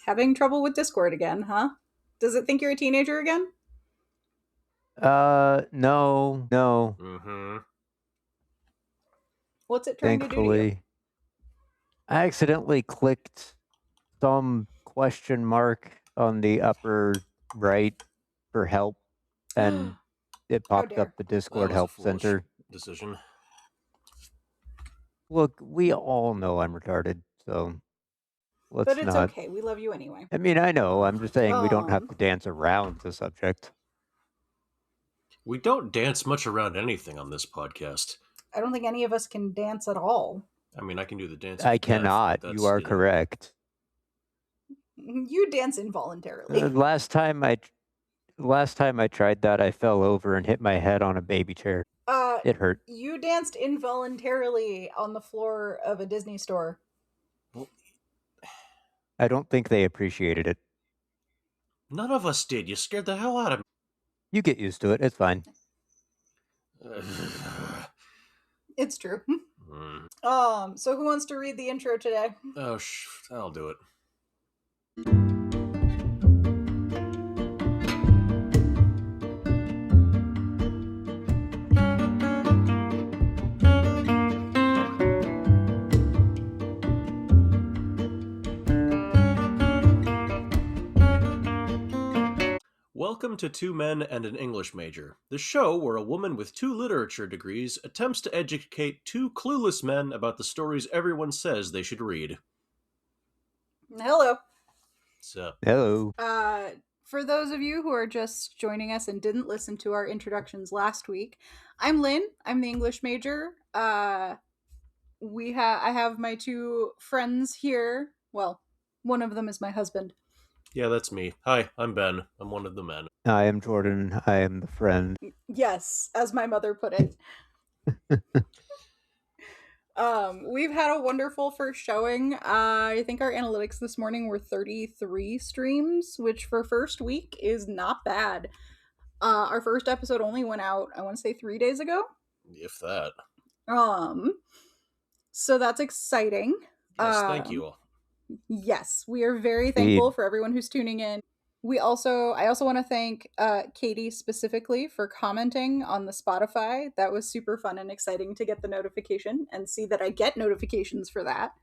Having trouble with Discord again, huh? Does it think you're a teenager again? No. Mm-hmm. What's it trying to do to you? Thankfully, I accidentally clicked some question mark on the upper right for help, and it popped dare. up the That Discord was a help foolish center. decision. Look, we all know I'm retarded, so But let's it's not. okay. We love you anyway. I mean, I know. I'm just saying we don't have Um, to dance around the subject. We don't dance much around anything on this podcast. I don't think any of us can dance at all. I mean, I can do the dance I of death, cannot. but that's, You are correct. You dance involuntarily. Last time I tried that, I fell over and hit my head on a baby chair. It hurt. You danced involuntarily on the floor of a Disney store. I don't think they appreciated it. None of us did. You scared the hell out of me. You get used to it. It's fine. It's true. Mm. So who wants to read the intro today? Oh, I'll do it. Welcome to Two Men and an English Major, the show where a woman with 2 literature degrees attempts to educate 2 clueless men about the stories everyone says they should read. Hello. So, Hello. For those of you who are just joining us and didn't listen to our introductions last week, I'm Lynn. I'm the English major. I have my 2 friends here. Well, one of them is my husband. yeah, that's me. Hi, I'm Ben. I'm one of the men. I am Jordan. I am the friend. Yes, as my mother put it. We've had a wonderful first showing. I think our analytics this morning were 33 streams, which for first week is not bad. Our first episode only went out, I want to say 3 days ago. If that. So that's exciting. Yes, thank you all. Yes, we are very thankful for everyone who's tuning in. I also want to thank Katie specifically for commenting on the Spotify. That was super fun and exciting to get the notification and see that I get notifications for that.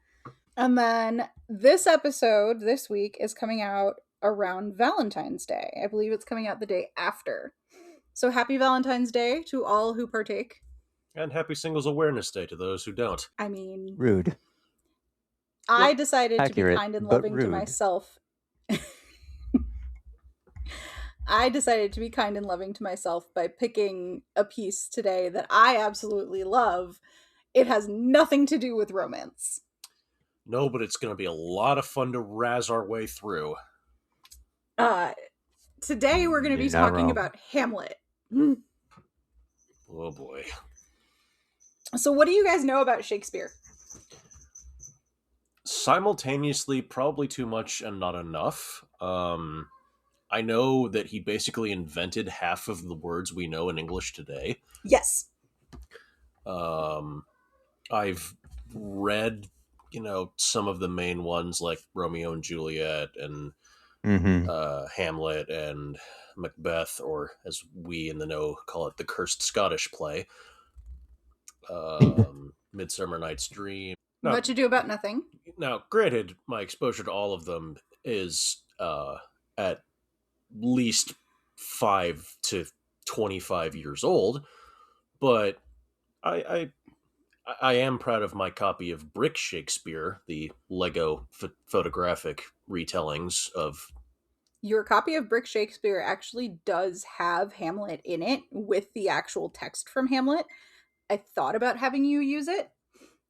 And then this episode this week is coming out around Valentine's Day. I believe it's coming out the day after. So happy Valentine's Day to all who partake. And happy Singles Awareness Day to those who don't. I mean, rude. I decided Accurate, to be kind and but loving to rude. myself. I decided to be kind and loving to myself by picking a piece today that I absolutely love. It has nothing to do with romance. No, but it's going to be a lot of fun to razz our way through. Today we're going to be You're not talking wrong. about Hamlet. Oh boy. So what do you guys know about Shakespeare? Simultaneously, probably too much and not enough. I know that he basically invented half of the words we know in English today. Yes. I've read, some of the main ones like Romeo and Juliet and Hamlet and Macbeth, or as we in the know call it, the Cursed Scottish Play. Midsummer Night's Dream. Now, Much Ado About Nothing. Now, granted, my exposure to all of them is at least 5 to 25 years old, but I am proud of my copy of Brick Shakespeare, the Lego photographic retellings of... Your copy of Brick Shakespeare actually does have Hamlet in it with the actual text from Hamlet. I thought about having you use it,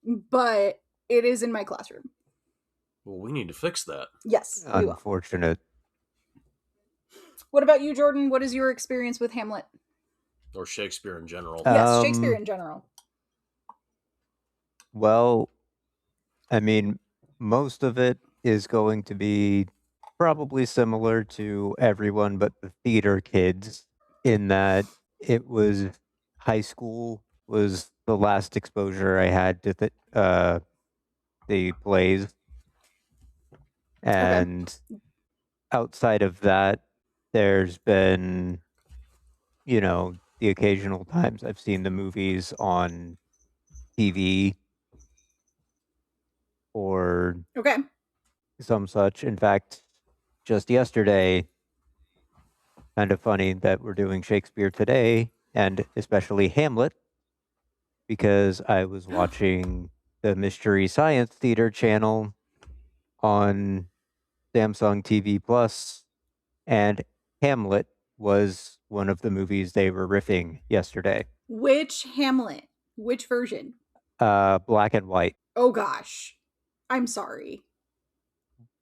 but it is in my classroom. Well, we need to fix that. Yes, we will. Unfortunate. What about you, Jordan? What is your experience with Hamlet? Or Shakespeare in general. Yes, Shakespeare in general. Well, I mean, most of it is going to be probably similar to everyone but the theater kids, in that it was high school was the last exposure I had to the plays. And outside of that, there's been, the occasional times I've seen the movies on TV or Okay. some such. In fact, just yesterday, kind of funny that we're doing Shakespeare today, and especially Hamlet, because I was watching the Mystery Science Theater channel on Samsung TV Plus, and Hamlet was one of the movies they were riffing yesterday. Which Hamlet? Which version? Black and white. Oh gosh. I'm sorry.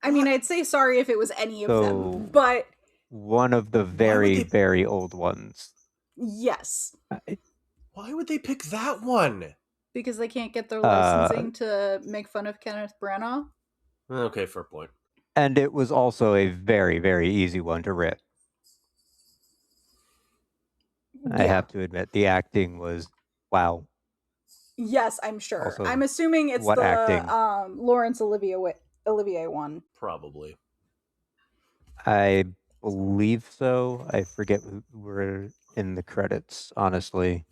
I mean, I'd say sorry if it was any of them, but one of the very, very old ones. Yes. Why would they pick that one? Because they can't get their licensing to make fun of Kenneth Branagh. Okay, fair point. And it was also a very, very easy one to rip. Yeah. I have to admit, the acting was wow. Yes, I'm sure. Also, I'm assuming it's the acting? Laurence Olivier one. Probably. I believe so. I forget who were in the credits, honestly.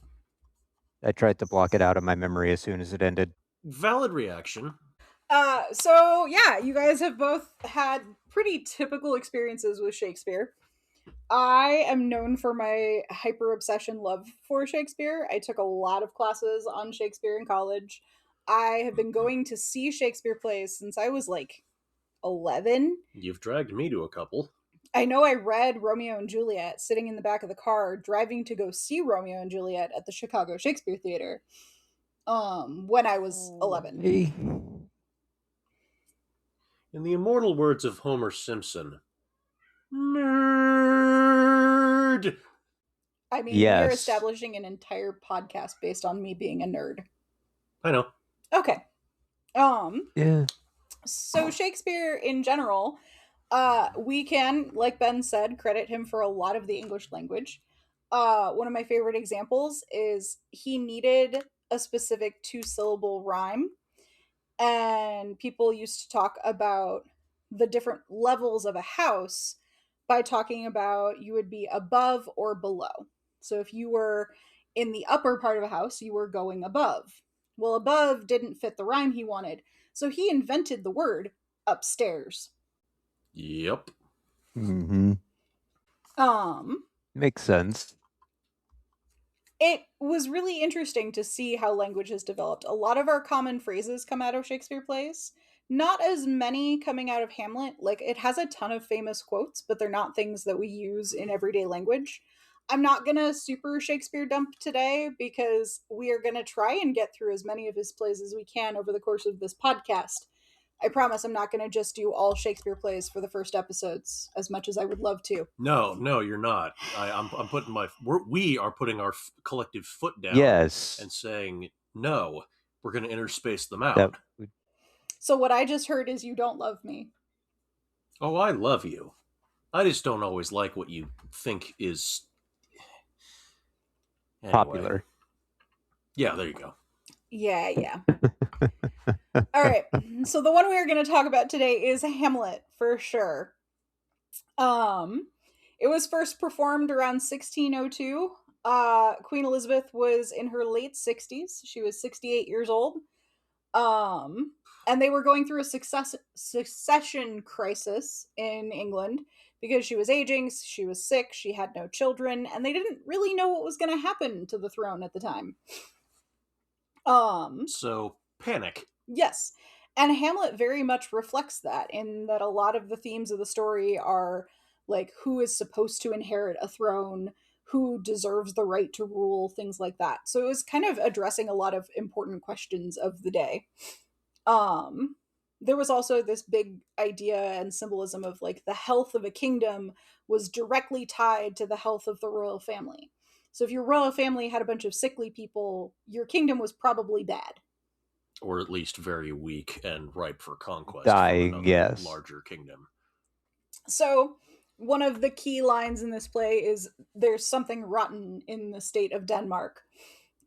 I tried to block it out of my memory as soon as it ended. Valid reaction. So yeah, you guys have both had pretty typical experiences with Shakespeare. I am known for my hyper obsession love for Shakespeare. I took a lot of classes on Shakespeare in college. I have been going to see Shakespeare plays since I was like 11. You've dragged me to a couple. I know I read Romeo and Juliet sitting in the back of the car driving to go see Romeo and Juliet at the Chicago Shakespeare Theater when I was 11. In the immortal words of Homer Simpson, nerd! I mean, yes. We're establishing an entire podcast based on me being a nerd. I know. Okay. Yeah. So Shakespeare in general, we can, like Ben said, credit him for a lot of the English language. One of my favorite examples is he needed a specific 2-syllable rhyme, and people used to talk about the different levels of a house by talking about you would be above or below. So if you were in the upper part of a house, you were going above. Well, above didn't fit the rhyme he wanted, so he invented the word upstairs. Yep. Mm-hmm. Makes sense. It was really interesting to see how language has developed. A lot of our common phrases come out of Shakespeare plays. Not as many coming out of Hamlet. Like, it has a ton of famous quotes, but they're not things that we use in everyday language. I'm not gonna super Shakespeare dump today because we are gonna try and get through as many of his plays as we can over the course of this podcast. I promise I'm not going to just do all Shakespeare plays for the first episodes, as much as I would love to. No, you're not. I'm putting we are putting our collective foot down. Yes. And saying, no, we're going to interspace them out. So what I just heard is you don't love me. Oh, I love you. I just don't always like what you think is popular. Yeah, there you go. Yeah. All right. So the one we are going to talk about today is Hamlet, for sure. It was first performed around 1602. Queen Elizabeth was in her late 60s. She was 68 years old. And they were going through a succession crisis in England because she was aging, she was sick, she had no children, and they didn't really know what was going to happen to the throne at the time. So panic. Yes. And Hamlet very much reflects that, in that a lot of the themes of the story are like who is supposed to inherit a throne, who deserves the right to rule, things like that. So it was kind of addressing a lot of important questions of the day. There was also this big idea and symbolism of like the health of a kingdom was directly tied to the health of the royal family. So if your royal family had a bunch of sickly people, your kingdom was probably bad. Or at least very weak and ripe for conquest. Dying, yes. Larger kingdom. So one of the key lines in this play is there's something rotten in the state of Denmark.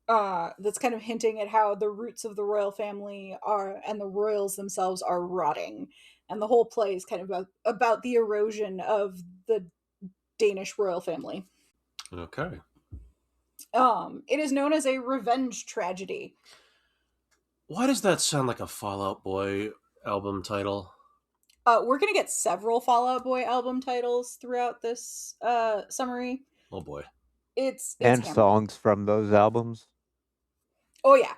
That's kind of hinting at how the roots of the royal family are, and the royals themselves are rotting. and the whole play is kind of about the erosion of the Danish royal family. Okay. It is known as a revenge tragedy. Why does that sound like a Fall Out Boy album title? We're gonna get several Fall Out Boy album titles throughout this summary. Oh boy. It's And Hamlet. songs from those albums. Oh yeah.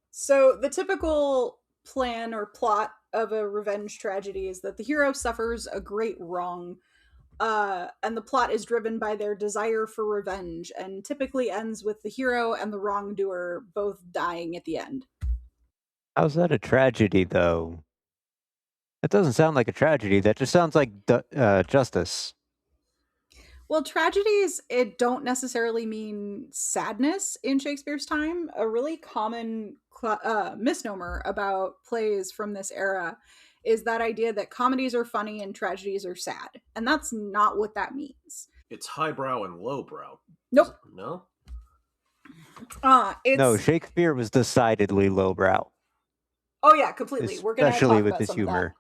So the typical plan or plot of a revenge tragedy is that the hero suffers a great wrong, and the plot is driven by their desire for revenge, and typically ends with the hero and the wrongdoer both dying at the end. How's that a tragedy, though? That doesn't sound like a tragedy. That just sounds like justice. Well, tragedies, it don't necessarily mean sadness in Shakespeare's time. A really common misnomer about plays from this era is that idea that comedies are funny and tragedies are sad. And that's not what that means. It's highbrow and lowbrow. Nope. No? No, Shakespeare was decidedly lowbrow. Oh yeah, completely. We're going to talk especially with about his some humor.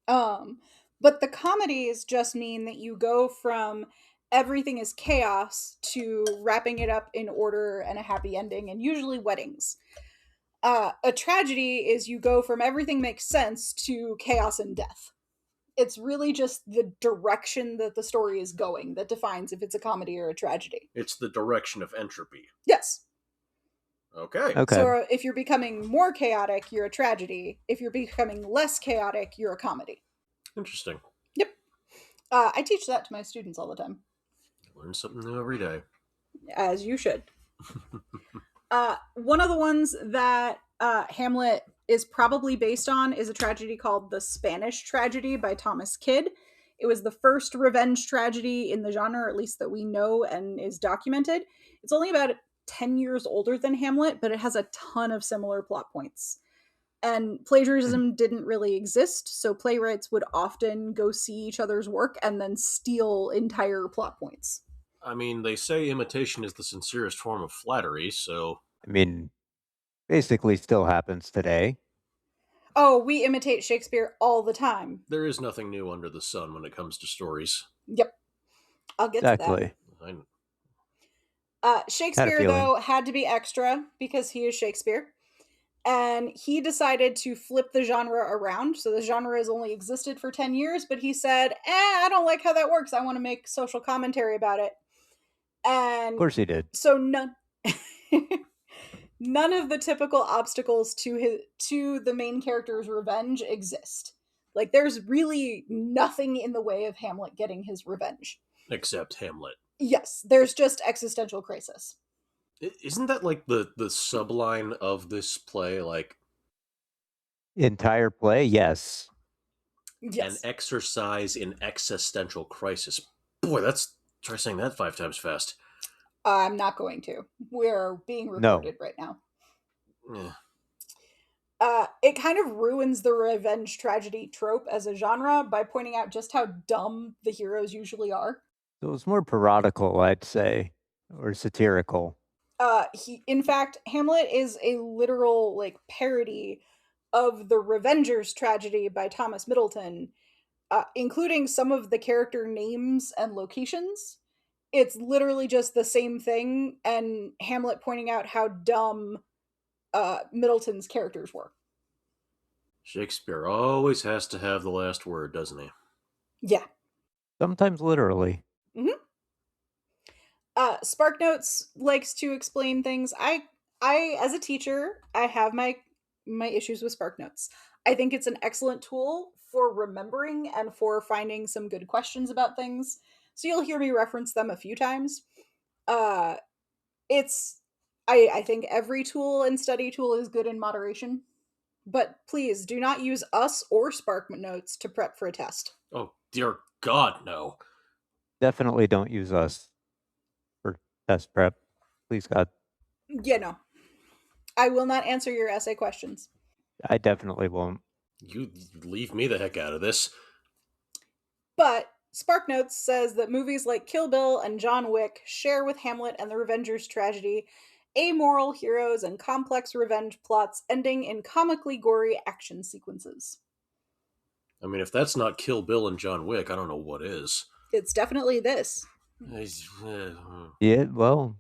Of that. But the comedies just mean that you go from everything is chaos to wrapping it up in order and a happy ending, and usually weddings. A tragedy is you go from everything makes sense to chaos and death. It's really just the direction that the story is going that defines if it's a comedy or a tragedy. It's the direction of entropy. Yes. Okay. So if you're becoming more chaotic, you're a tragedy. If you're becoming less chaotic, you're a comedy. Interesting. Yep. I teach that to my students all the time. Learn something new every day. As you should. One of the ones that Hamlet is probably based on is a tragedy called The Spanish Tragedy by Thomas Kyd. It was the first revenge tragedy in the genre, at least that we know and is documented. It's only about 10 years older than Hamlet, but it has a ton of similar plot points. And plagiarism didn't really exist, so playwrights would often go see each other's work and then steal entire plot points. I mean, they say imitation is the sincerest form of flattery, so... I mean, basically still happens today. Oh, we imitate Shakespeare all the time. There is nothing new under the sun when it comes to stories. Yep. I'll get to that. Shakespeare, though, had to be extra because he is Shakespeare. And he decided to flip the genre around. So the genre has only existed for 10 years, but he said, I don't like how that works. I want to make social commentary about it. And of course he did. So none of the typical obstacles to the main character's revenge exist. Like, there's really nothing in the way of Hamlet getting his revenge. Except Hamlet. Yes, there's just existential crisis. Isn't that like the subline of this play? Like, entire play? Yes. An exercise in existential crisis. Boy, try saying that 5 times fast. I'm not going to. We're being recorded right now. Yeah. It kind of ruins the revenge tragedy trope as a genre by pointing out just how dumb the heroes usually are. So it's more parodical, I'd say, or satirical. In fact, Hamlet is a literal parody of the Revenger's Tragedy by Thomas Middleton, including some of the character names and locations. It's literally just the same thing, and Hamlet pointing out how dumb Middleton's characters were. Shakespeare always has to have the last word, doesn't he? Yeah. Sometimes literally. Mm-hmm. SparkNotes likes to explain things. I as a teacher, I have my issues with SparkNotes. I think it's an excellent tool for remembering and for finding some good questions about things. So you'll hear me reference them a few times. I think every tool and study tool is good in moderation. But please do not use us or SparkNotes to prep for a test. Oh, dear God, no. Definitely don't use us for test prep. Please, God. Yeah, no. I will not answer your essay questions. I definitely won't. You leave me the heck out of this. But SparkNotes says that movies like Kill Bill and John Wick share with Hamlet and the Revenger's Tragedy amoral heroes and complex revenge plots ending in comically gory action sequences. I mean, if that's not Kill Bill and John Wick, I don't know what is. It's definitely this. Yeah, well,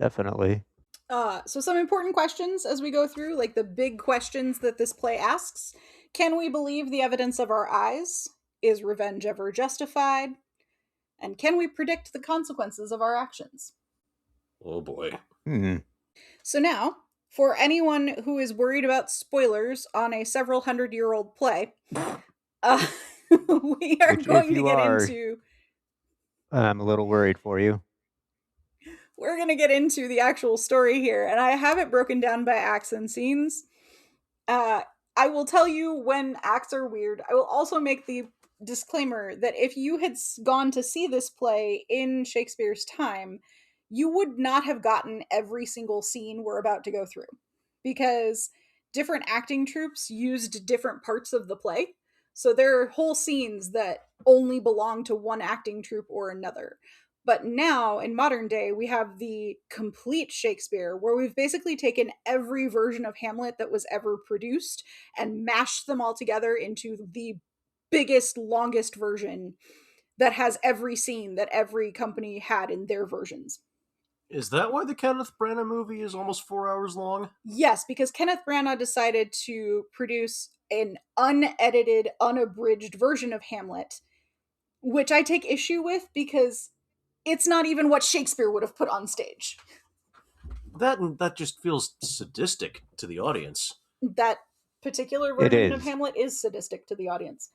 definitely. So some important questions as we go through, like the big questions that this play asks. Can we believe the evidence of our eyes? Is revenge ever justified? And can we predict the consequences of our actions? Oh boy. So now, for anyone who is worried about spoilers on a several 100-year-old play, we are going to get into. I'm a little worried for you. We're going to get into the actual story here, and I have it broken down by acts and scenes. I will tell you when acts are weird. I will also make the disclaimer that if you had gone to see this play in Shakespeare's time, you would not have gotten every single scene we're about to go through, because different acting troupes used different parts of the play. So there are whole scenes that only belong to one acting troupe or another. But now, in modern day, we have the complete Shakespeare, where we've basically taken every version of Hamlet that was ever produced and mashed them all together into the biggest, longest version that has every scene that every company had in their versions. Is that why the Kenneth Branagh movie is almost 4 hours long? Yes, because Kenneth Branagh decided to produce an unedited, unabridged version of Hamlet, which I take issue with because it's not even what Shakespeare would have put on stage. That just feels sadistic to the audience. That particular version of Hamlet is sadistic to the audience.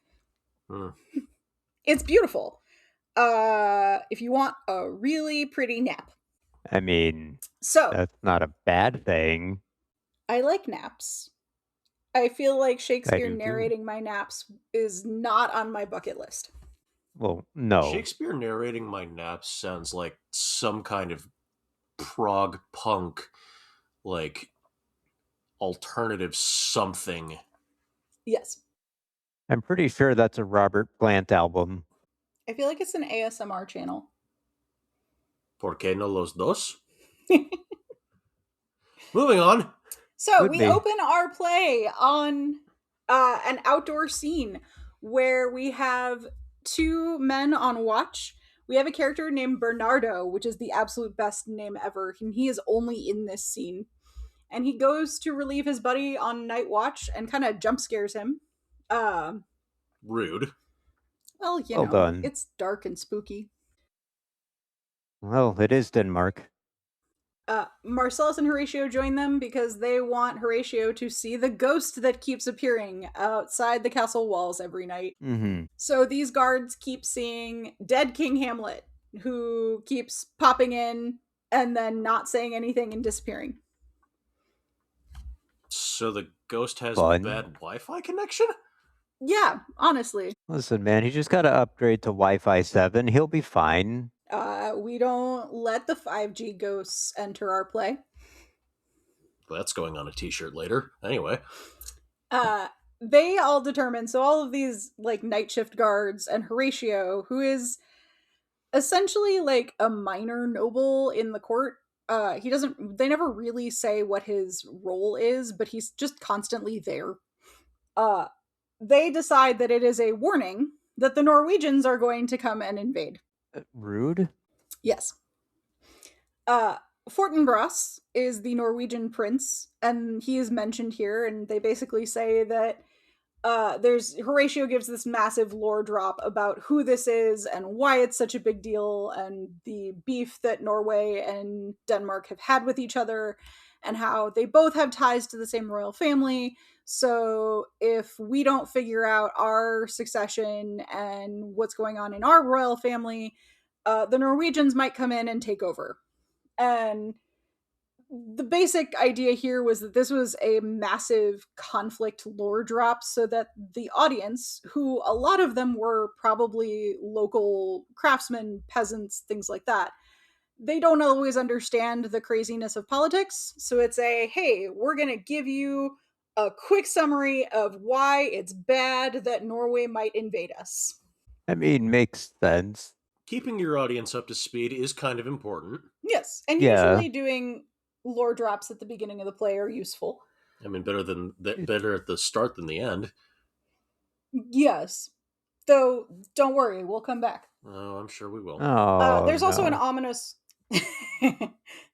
It's beautiful. If you want a really pretty nap. I mean, so that's not a bad thing. I like naps. I feel like Shakespeare narrating my naps is not on my bucket list. Well, no. Shakespeare narrating my naps sounds like some kind of prog punk, like alternative something. Yes. I'm pretty sure that's a Robert Plant album. I feel like it's an ASMR channel. ¿Por qué no los dos? Moving on. So we open our play on an outdoor scene where we have two men on watch. We have a character named Bernardo, which is the absolute best name ever, and he is only in this scene. And he goes to relieve his buddy on night watch and kind of jump scares him. Rude. Well, you know, done. It's dark and spooky. Well, it is Denmark. Marcellus and Horatio join them because they want Horatio to see the ghost that keeps appearing outside the castle walls every night. Mm-hmm. So these guards keep seeing dead King Hamlet, who keeps popping in and then not saying anything and disappearing. So the ghost has bad Wi-Fi connection? Yeah, honestly. Listen, man, he just got to upgrade to Wi-Fi 7. He'll be fine. We don't let the 5G ghosts enter our play. That's going on a t-shirt later. Anyway. They all determine, so all of these like night shift guards and Horatio, who is essentially like a minor noble in the court. They never really say what his role is, but he's just constantly there. They decide that it is a warning that the Norwegians are going to come and invade. Rude? Yes. Fortinbras is the Norwegian prince, and he is mentioned here, and they basically say that Horatio gives this massive lore drop about who this is and why it's such a big deal, and the beef that Norway and Denmark have had with each other, and how they both have ties to the same royal family. So if we don't figure out our succession and what's going on in our royal family, the Norwegians might come in and take over. And the basic idea here was that this was a massive conflict lore drop so that the audience, who a lot of them were probably local craftsmen, peasants, things like that, they don't always understand the craziness of politics. So it's hey, we're going to give you a quick summary of why it's bad that Norway might invade us. I mean, makes sense. Keeping your audience up to speed is kind of important. Yes, and usually doing lore drops at the beginning of the play are useful. I mean, better at the start than the end. Yes. Though, don't worry, we'll come back. Oh, I'm sure we will. There's also an no. ominous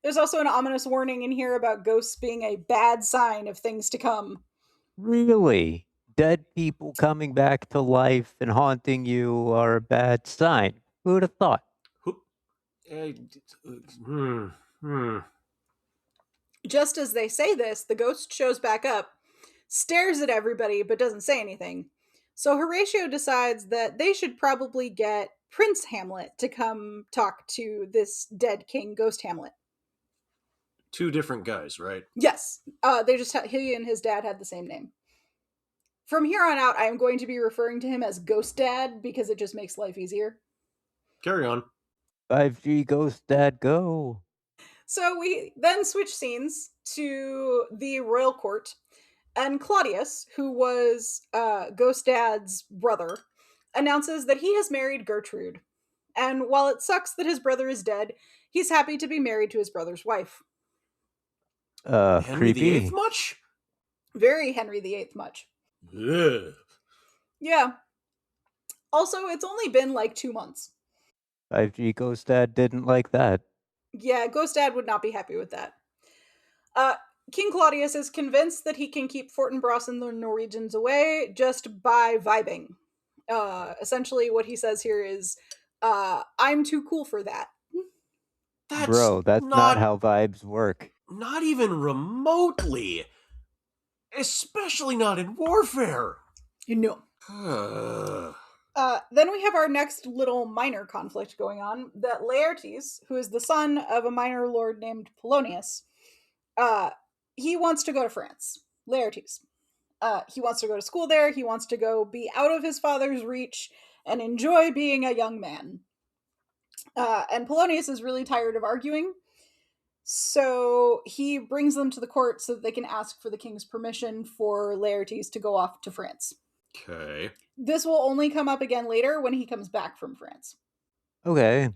there's also an ominous warning in here about ghosts being a bad sign of things to come. Really? Dead people coming back to life and haunting you are a bad sign. Who would have thought? Who? Hmm. Hmm. Just as they say this, the ghost shows back up, stares at everybody, but doesn't say anything. So Horatio decides that they should probably get Prince Hamlet to come talk to this dead king, Ghost Hamlet. Two different guys, right? Yes, he and his dad had the same name. From here on out, I am going to be referring to him as Ghost Dad because it just makes life easier. Carry on. 5G Ghost Dad go. So we then switch scenes to the royal court, and Claudius, who was Ghost Dad's brother, announces that he has married Gertrude. And while it sucks that his brother is dead, he's happy to be married to his brother's wife. Henry Creepy. VIII much? Very Henry VIII much. Ugh. Yeah. Also, it's only been like 2 months. 5G Ghost Dad didn't like that. Yeah, Ghost Dad would not be happy with that. King Claudius is convinced that he can keep Fortinbras and the Norwegians away just by vibing. Essentially, what he says here is, I'm too cool for that. Bro, that's not how vibes work. Not even remotely. Especially not in warfare. You know. Then we have our next little minor conflict going on, that Laertes, who is the son of a minor lord named Polonius, he wants to go to France. Laertes. He wants to go to school there. He wants to go be out of his father's reach and enjoy being a young man. And Polonius is really tired of arguing. So he brings them to the court so that they can ask for the king's permission for Laertes to go off to France. Okay. This will only come up again later when he comes back from France. Okay.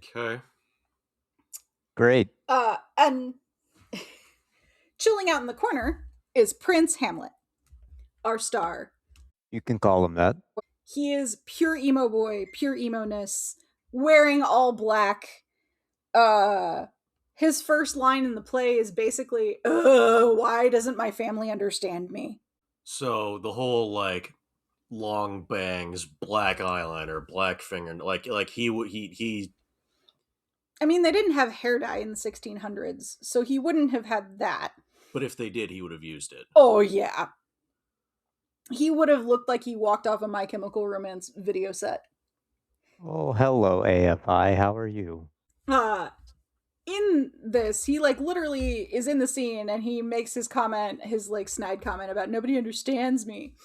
Great. And chilling out in the corner is Prince Hamlet, our star. You can call him that. He is pure emo boy, pure emo-ness, wearing all black. His first line in the play is basically, why doesn't my family understand me? So the whole, like, long bangs, black eyeliner, black finger, like he I mean, they didn't have hair dye in the 1600s, so he wouldn't have had that. But if they did, he would have used it. Oh, yeah. He would have looked like he walked off a My Chemical Romance video set. Oh, hello, AFI. How are you? In this, he, like, literally is in the scene, and he makes his comment, his, like, snide comment about nobody understands me.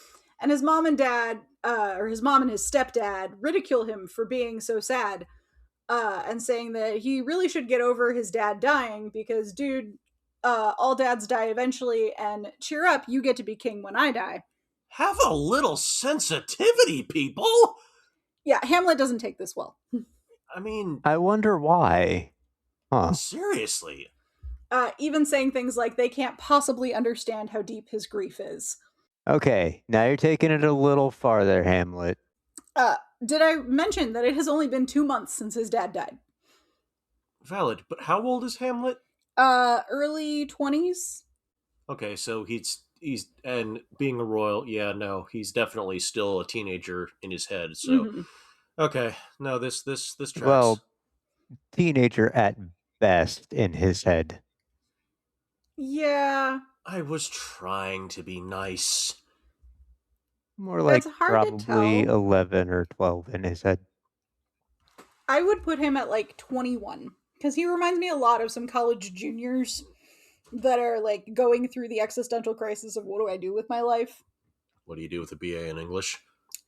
And his mom and dad, or his mom and his stepdad, ridicule him for being so sad, and saying that he really should get over his dad dying because, dude, all dads die eventually, and cheer up, you get to be king when I die. Have a little sensitivity, people! Yeah, Hamlet doesn't take this well. I mean, I wonder why. Huh. Seriously. Even saying things like they can't possibly understand how deep his grief is. Okay, now you're taking it a little farther, Hamlet. Did I mention that it has only been 2 months since his dad died? Valid, but how old is Hamlet? Early 20s. Okay, so he's and being a royal, yeah, no, he's definitely still a teenager in his head. So, okay, no, this tracks. Well, teenager at best in his head. Yeah. I was trying to be nice. More like probably 11 or 12 in his head. I would put him at like 21 because he reminds me a lot of some college juniors that are like going through the existential crisis of what do I do with my life? What do you do with a BA in English?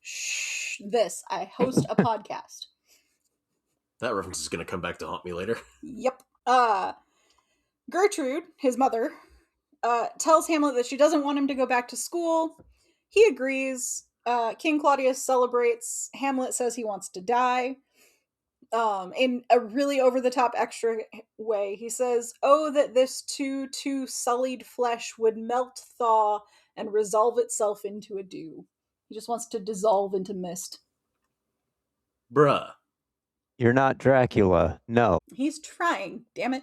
Shh, I host a podcast. That reference is going to come back to haunt me later. Yep. Gertrude, his mother, tells Hamlet that she doesn't want him to go back to school. He agrees. King Claudius celebrates. Hamlet says he wants to die. in a really over the top extra way. He says, "Oh, that this too sullied flesh would melt, thaw, and resolve itself into a dew." He just wants to dissolve into mist. Bruh. You're not Dracula. No. He's trying, damn it.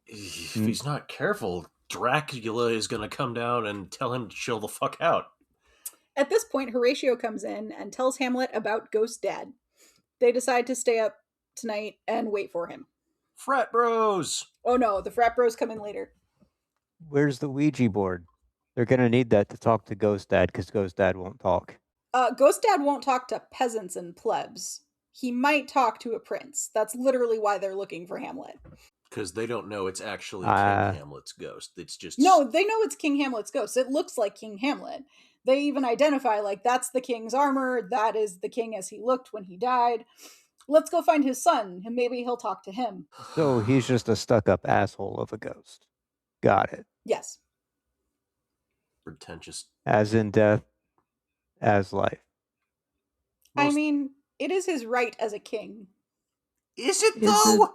If he's not careful, Dracula is going to come down and tell him to chill the fuck out. At this point, Horatio comes in and tells Hamlet about Ghost Dad. They decide to stay up tonight and wait for him. Frat bros! Oh no, the frat bros come in later. Where's the Ouija board? They're going to need that to talk to Ghost Dad because Ghost Dad won't talk. Ghost Dad won't talk to peasants and plebs. He might talk to a prince. That's literally why they're looking for Hamlet. Because they don't know it's actually King Hamlet's ghost. It's just... No, they know it's King Hamlet's ghost. It looks like King Hamlet. They even identify, like, that's the king's armor. That is the king as he looked when he died. Let's go find his son, and maybe he'll talk to him. So he's just a stuck-up asshole of a ghost. Got it. Yes. Pretentious. As in death, as life. I mean, it is his right as a king. Is it, though?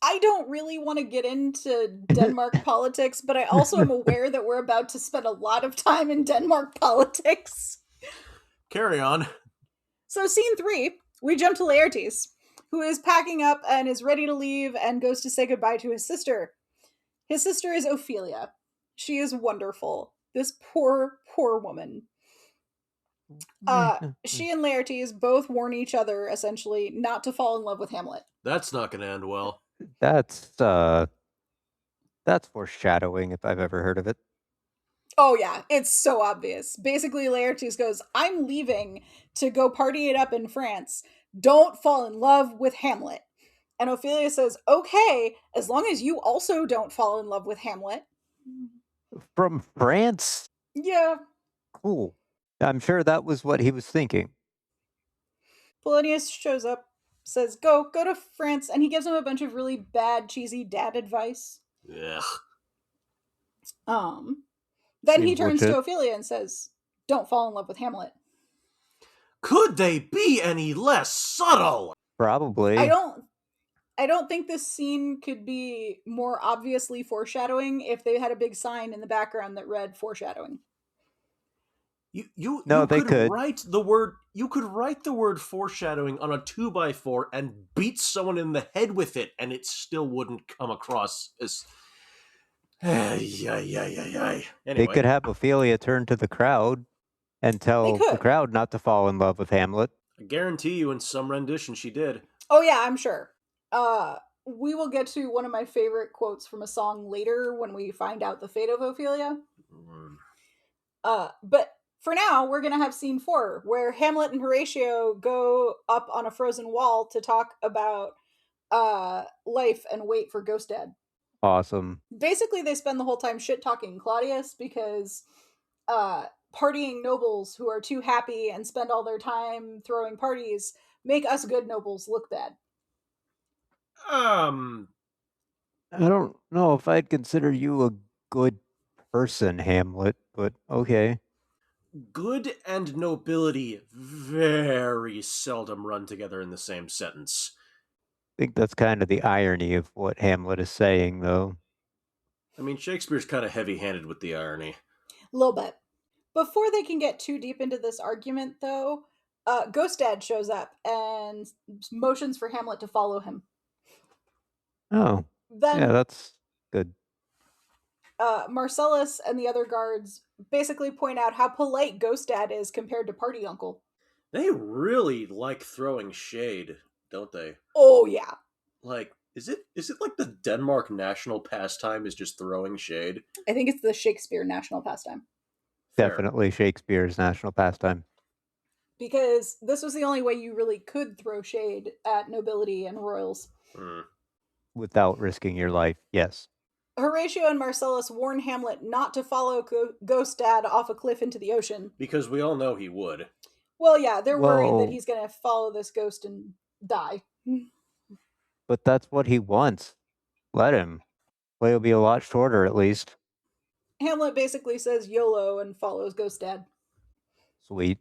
I don't really want to get into Denmark politics, but I also am aware that we're about to spend a lot of time in Denmark politics. Carry on. So scene 3, we jump to Laertes, who is packing up and is ready to leave and goes to say goodbye to his sister. His sister is Ophelia. She is wonderful. This poor, poor woman. She and Laertes both warn each other, essentially, not to fall in love with Hamlet. That's not going to end well. That's foreshadowing if I've ever heard of it. Oh yeah, it's so obvious. Basically, Laertes goes, "I'm leaving to go party it up in France. Don't fall in love with Hamlet." And Ophelia says, "Okay, as long as you also don't fall in love with Hamlet." From France? Yeah. Cool. I'm sure that was what he was thinking. Polonius shows up, says, go to France, and he gives him a bunch of really bad, cheesy dad advice. Ugh. Then he turns to Ophelia and says, "Don't fall in love with Hamlet." Could they be any less subtle? Probably. I don't think this scene could be more obviously foreshadowing if they had a big sign in the background that read foreshadowing. You could write the word. You could write the word foreshadowing on a 2x4 and beat someone in the head with it, and it still wouldn't come across as. Anyway. They could have Ophelia turn to the crowd and tell the crowd not to fall in love with Hamlet. I guarantee you, in some rendition, she did. Oh yeah, I'm sure. We will get to one of my favorite quotes from a song later when we find out the fate of Ophelia. But for now, we're going to have scene 4, where Hamlet and Horatio go up on a frozen wall to talk about life and wait for Ghost Dad. Awesome. Basically, they spend the whole time shit-talking Claudius because partying nobles who are too happy and spend all their time throwing parties make us good nobles look bad. I don't know if I'd consider you a good person, Hamlet, but okay. Good and nobility very seldom run together in the same sentence. I think that's kind of the irony of what Hamlet is saying, though. I mean, Shakespeare's kind of heavy-handed with the irony. A little bit. Before they can get too deep into this argument, though, Ghost Dad shows up and motions for Hamlet to follow him. Oh, yeah, that's good. Marcellus and the other guards basically point out how polite Ghost Dad is compared to Party Uncle. They really like throwing shade, don't they? Oh, yeah. Like, is it like the Denmark national pastime is just throwing shade? I think it's the Shakespeare national pastime. Definitely Shakespeare's national pastime. Because this was the only way you really could throw shade at nobility and royals. Without risking your life, yes. Horatio and Marcellus warn Hamlet not to follow Ghost Dad off a cliff into the ocean. Because we all know he would. Well, yeah, they're worried that he's going to follow this ghost and die. But that's what he wants. Let him. Play will be a lot shorter, at least. Hamlet basically says YOLO and follows Ghost Dad. Sweet.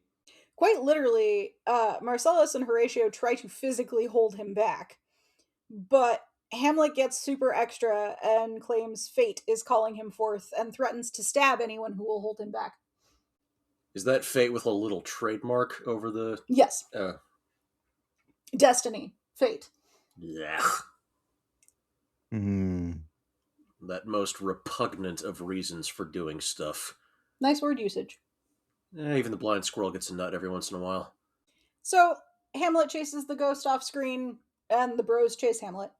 quite literally, Marcellus and Horatio try to physically hold him back, but Hamlet gets super extra and claims fate is calling him forth and threatens to stab anyone who will hold him back. Is that fate with a little trademark over the? Yes. Destiny. Fate. Yeah. Hmm. That most repugnant of reasons for doing stuff. Nice word usage. Even the blind squirrel gets a nut every once in a while. So, Hamlet chases the ghost off screen, and the bros chase Hamlet.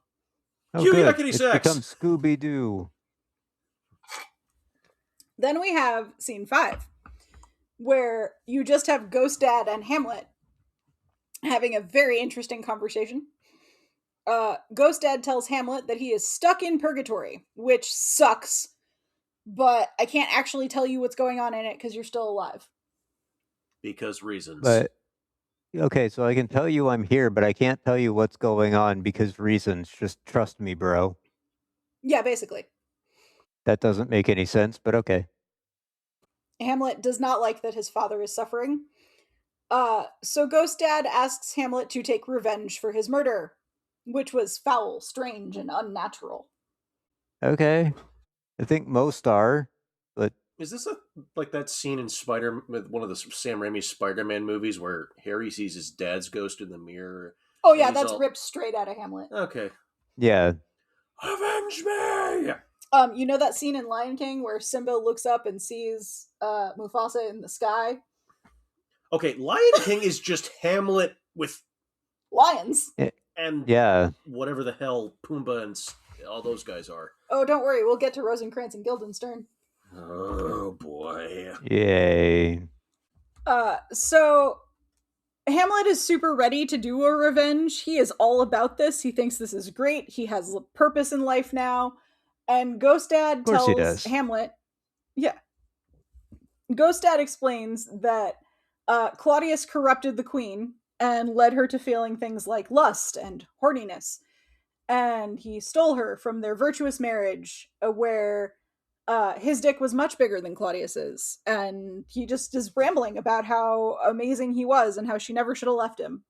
Oh, Cue good. yuckity It's sex! become Scooby-Doo. Then we have scene 5, where you just have Ghost Dad and Hamlet having a very interesting conversation. Ghost Dad tells Hamlet that he is stuck in purgatory, which sucks, but I can't actually tell you what's going on in it because you're still alive. Because reasons. But, okay, so I can tell you I'm here, but I can't tell you what's going on because reasons. Just trust me, bro. Yeah, basically. That doesn't make any sense, but okay. Hamlet does not like that his father is suffering. So Ghost Dad asks Hamlet to take revenge for his murder, which was foul, strange, and unnatural. Okay. I think most are, but Is this like that scene in with one of the Sam Raimi Spider-Man movies where Harry sees his dad's ghost in the mirror? Oh yeah, that's ripped straight out of Hamlet. Okay. yeah. Avenge me! You know that scene in Lion King where Simba looks up and sees Mufasa in the sky? Okay, Lion King is just Hamlet with lions. And yeah, whatever the hell Pumbaa and all those guys are. Oh, don't worry, we'll get to Rosencrantz and Guildenstern. Oh boy. Yay. So Hamlet is super ready to do a revenge. He is all about this. He thinks this is great. He has a purpose in life now. And Ghost Dad tells Hamlet, yeah. Ghost Dad explains that Claudius corrupted the queen and led her to feeling things like lust and horniness. And he stole her from their virtuous marriage, where his dick was much bigger than Claudius's. And he just is rambling about how amazing he was and how she never should have left him.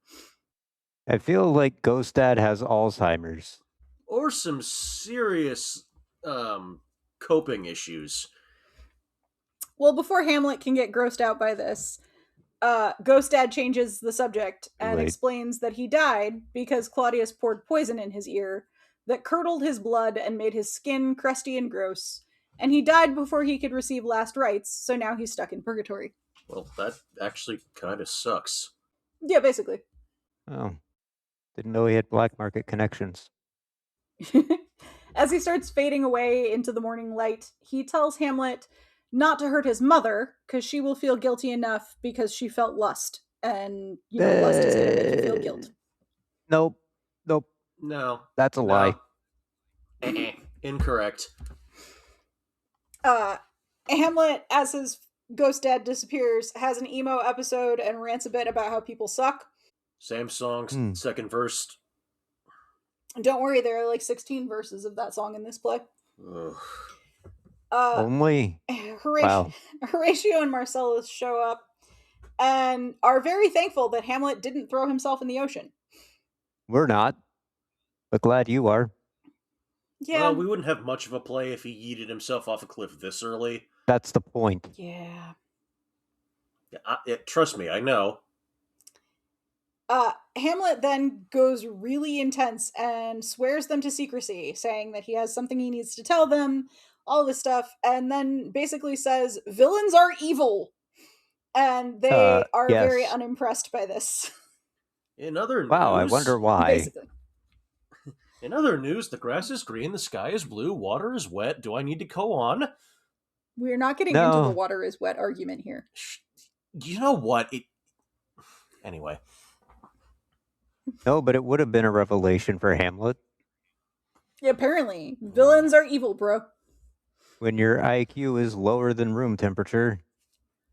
I feel like Ghost Dad has Alzheimer's. Or some serious coping issues. Well, before Hamlet can get grossed out by this, Ghost Dad changes the subject and explains that he died because Claudius poured poison in his ear that curdled his blood and made his skin crusty and gross. And he died before he could receive last rites, so now he's stuck in purgatory. Well, that actually kind of sucks. Yeah, basically. Oh. Didn't know he had black market connections. As he starts fading away into the morning light, he tells Hamlet not to hurt his mother, because she will feel guilty enough because she felt lust. And, lust is going to make you feel guilt. Nope. No. That's a lie. Incorrect. Hamlet, as his ghost dad disappears, has an emo episode and rants a bit about how people suck. Same song, second verse. Don't worry, there are like 16 verses of that song in this play. Only? Horatio and Marcellus show up and are very thankful that Hamlet didn't throw himself in the ocean. We're not, but glad you are. Yeah. Well, we wouldn't have much of a play if he yeeted himself off a cliff this early. That's the point. Yeah. Trust me, I know. Hamlet then goes really intense and swears them to secrecy, saying that he has something he needs to tell them, all this stuff, and then basically says, villains are evil! And they are very unimpressed by this. In other news... Wow, I wonder why. Basically. In other news, the grass is green, the sky is blue, water is wet. Do I need to go on? We're not getting into the water is wet argument here. You know what? Anyway. No, but it would have been a revelation for Hamlet. Yeah, apparently. Villains are evil, bro. When your IQ is lower than room temperature,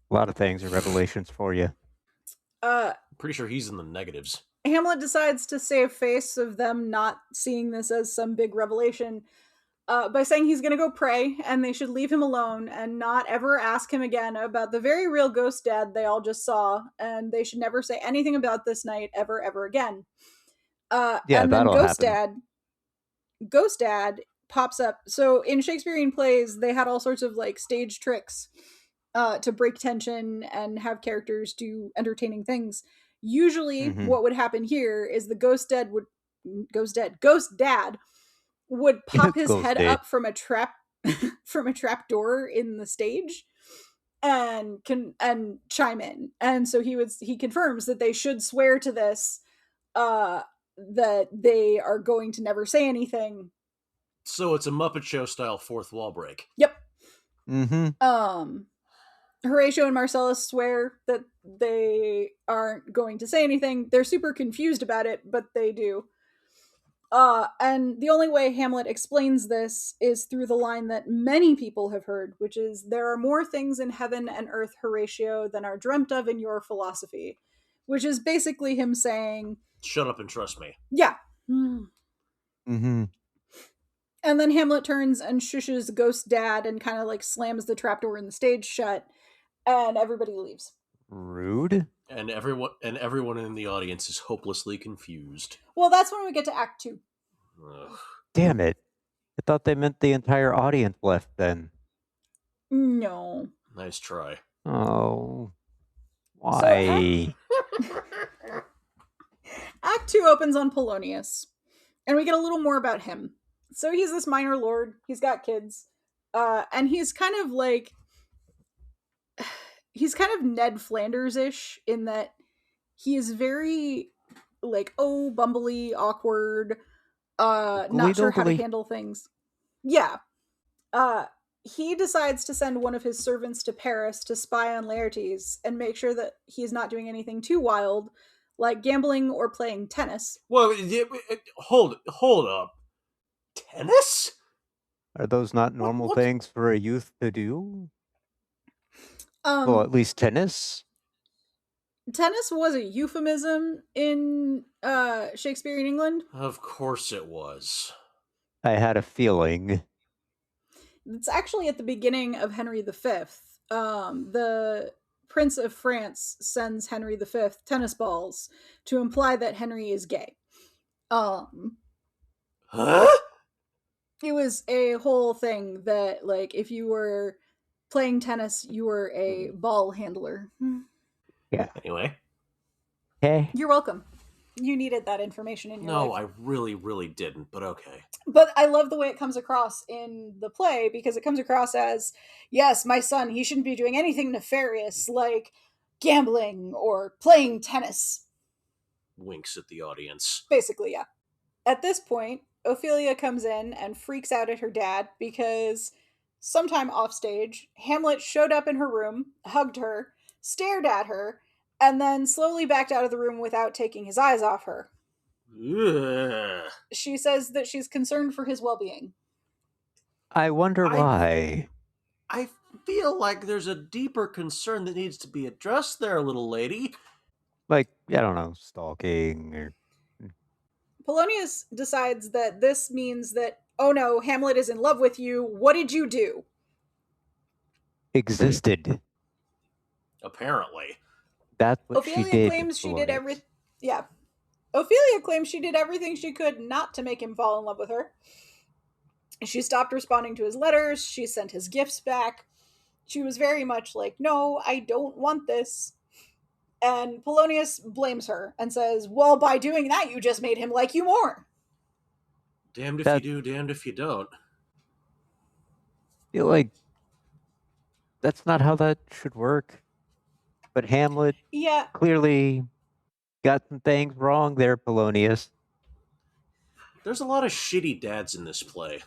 a lot of things are revelations for you. I'm pretty sure he's in the negatives. Hamlet decides to save face of them not seeing this as some big revelation by saying he's going to go pray and they should leave him alone and not ever ask him again about the very real ghost dad they all just saw, and they should never say anything about this night ever again. Yeah, and then that'll happen. Ghost Dad pops up. So in Shakespearean plays, they had all sorts of like stage tricks to break tension and have characters do entertaining things. Usually, what would happen here is the Ghost Dad would pop his Ghost head Dad. up from a trap door in the stage and chime in. And so he confirms that they should swear to this, that they are going to never say anything. So it's a Muppet Show style fourth wall break. Yep. Mm-hmm. Horatio and Marcellus swear that they aren't going to say anything. They're super confused about it, but they do. And the only way Hamlet explains this is through the line that many people have heard, which is, "There are more things in heaven and earth, Horatio, than are dreamt of in your philosophy," which is basically him saying, shut up and trust me. Yeah. Mm-hmm. And then Hamlet turns and shushes Ghost Dad and kind of like slams the trapdoor in the stage shut, and everybody leaves. Rude. And everyone in the audience is hopelessly confused. Well, that's when we get to Act 2. Ugh. Damn it. I thought they meant the entire audience left then. No. Nice try. Oh. Why? Act 2 opens on Polonius, and we get a little more about him. So he's this minor lord, he's got kids, and he's kind of Ned Flanders-ish in that he is very like, bumbly, awkward, not sure how to handle things. Yeah. He decides to send one of his servants to Paris to spy on Laertes and make sure that he's not doing anything too wild, like gambling or playing tennis. Well, hold up. Tennis? Are those not normal things for a youth to do? Well, at least tennis? Tennis was a euphemism in Shakespearean England. Of course it was. I had a feeling. It's actually at the beginning of Henry V. The Prince of France sends Henry V tennis balls to imply that Henry is gay. Huh? It was a whole thing that, like, if you were playing tennis, you were a ball handler. Yeah. Anyway. Okay. You're welcome. You needed that information in your life. No, I really, really didn't, but okay. But I love the way it comes across in the play, because it comes across as, yes, my son, he shouldn't be doing anything nefarious like gambling or playing tennis. Winks at the audience. Basically, yeah. At this point, Ophelia comes in and freaks out at her dad because sometime off stage, Hamlet showed up in her room, hugged her, stared at her, and then slowly backed out of the room without taking his eyes off her. Ugh. She says that she's concerned for his well-being. I wonder why. I feel like there's a deeper concern that needs to be addressed there, little lady. Like, I don't know, stalking or... Polonius decides that this means that, oh no, Hamlet is in love with you. What did you do? Existed. Apparently. That's what Ophelia she did. Claims she did everything. Yeah. Ophelia claims she did everything she could not to make him fall in love with her. She stopped responding to his letters. She sent his gifts back. She was very much like, no, I don't want this. And Polonius blames her and says, well, by doing that, you just made him like you more. Damned if you do, damned if you don't. I feel like that's not how that should work. But Hamlet clearly got some things wrong there, Polonius. There's a lot of shitty dads in this play.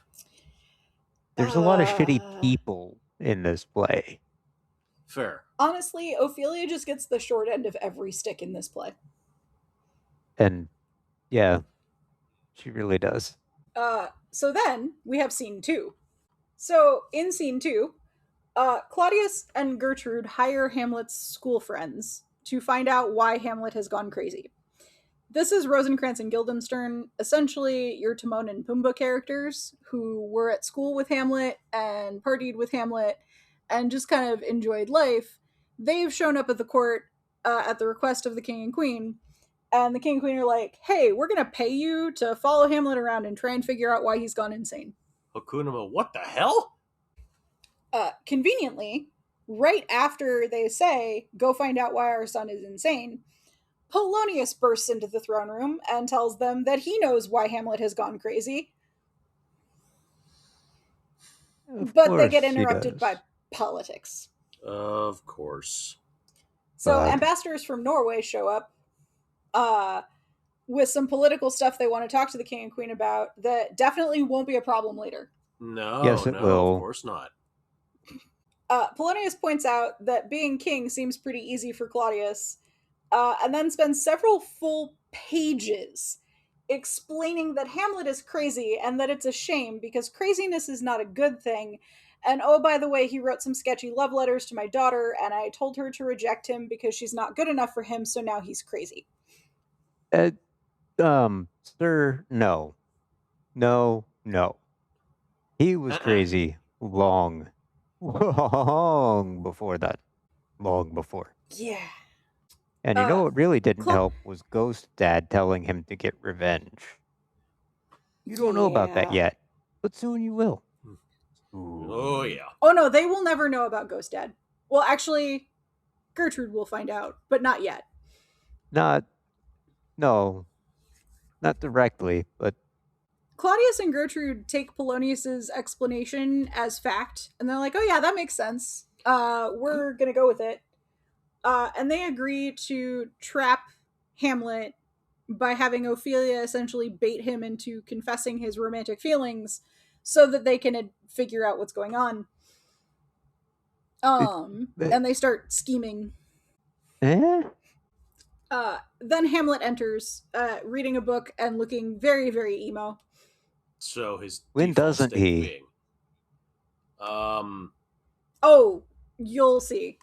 There's a lot of shitty people in this play. Fair. Honestly, Ophelia just gets the short end of every stick in this play. And, yeah, she really does. So then, we have scene 2. So, in scene 2, Claudius and Gertrude hire Hamlet's school friends to find out why Hamlet has gone crazy. This is Rosencrantz and Guildenstern, essentially your Timon and Pumbaa characters who were at school with Hamlet and partied with Hamlet and just kind of enjoyed life. They've shown up at the court at the request of the king and queen, and the king and queen are like, hey, we're going to pay you to follow Hamlet around and try and figure out why he's gone insane. Hakunima, what the hell? Conveniently, right after they say, go find out why our son is insane, Polonius bursts into the throne room and tells them that he knows why Hamlet has gone crazy. But they get interrupted by politics. Of course. So ambassadors from Norway show up with some political stuff they want to talk to the king and queen about that definitely won't be a problem later. No, yes, it will. Of course not. Polonius points out that being king seems pretty easy for Claudius, and then spends several full pages explaining that Hamlet is crazy and that it's a shame because craziness is not a good thing. And oh, by the way, he wrote some sketchy love letters to my daughter, and I told her to reject him because she's not good enough for him, so now he's crazy. Sir, no. No. He was crazy long before that. Long before. Yeah. And you know what really didn't help was Ghost Dad telling him to get revenge. You don't know about that yet, but soon you will. Ooh. Oh, yeah. Oh, no, they will never know about Ghost Dad. Well, actually, Gertrude will find out, but not yet. Not directly, but... Claudius and Gertrude take Polonius's explanation as fact, and they're like, oh yeah, that makes sense. We're gonna go with it. And they agree to trap Hamlet by having Ophelia essentially bait him into confessing his romantic feelings so that they can figure out what's going on. And they start scheming. Eh? Then Hamlet enters, reading a book and looking very, very emo. So his when doesn't he? Being, Oh, you'll see.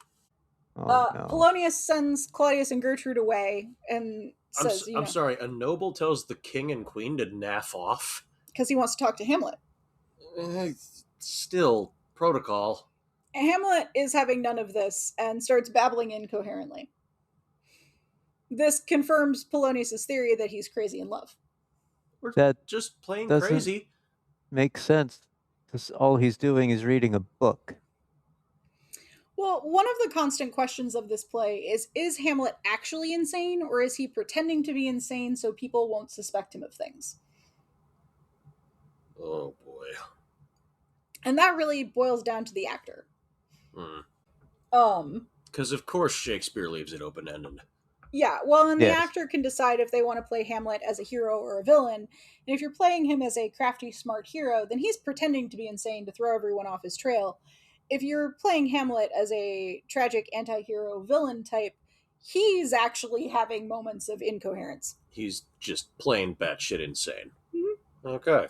Oh, no. Polonius sends Claudius and Gertrude away and says, I'm sorry, a noble tells the king and queen to naff off? Because he wants to talk to Hamlet. Still, protocol. Hamlet is having none of this and starts babbling incoherently. This confirms Polonius' theory that he's crazy in love. We're just plain crazy. Makes sense. Because all he's doing is reading a book. Well, one of the constant questions of this play is Hamlet actually insane, or is he pretending to be insane so people won't suspect him of things? Oh, boy. And that really boils down to the actor. Because of course Shakespeare leaves it open-ended. Yeah, well, and the actor can decide if they want to play Hamlet as a hero or a villain. And if you're playing him as a crafty, smart hero, then he's pretending to be insane to throw everyone off his trail. If you're playing Hamlet as a tragic anti-hero villain type, he's actually having moments of incoherence. He's just plain batshit insane. Mm-hmm. Okay.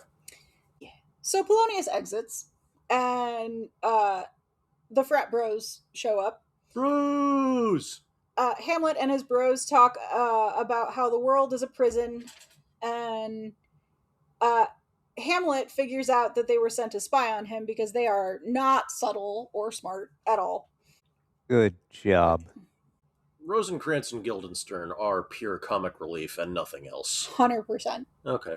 Yeah. So Polonius exits, and the frat bros show up. Bros! Hamlet and his bros talk about how the world is a prison, and Hamlet figures out that they were sent to spy on him because they are not subtle or smart at all. Good job. Rosencrantz and Guildenstern are pure comic relief and nothing else. 100%. Okay.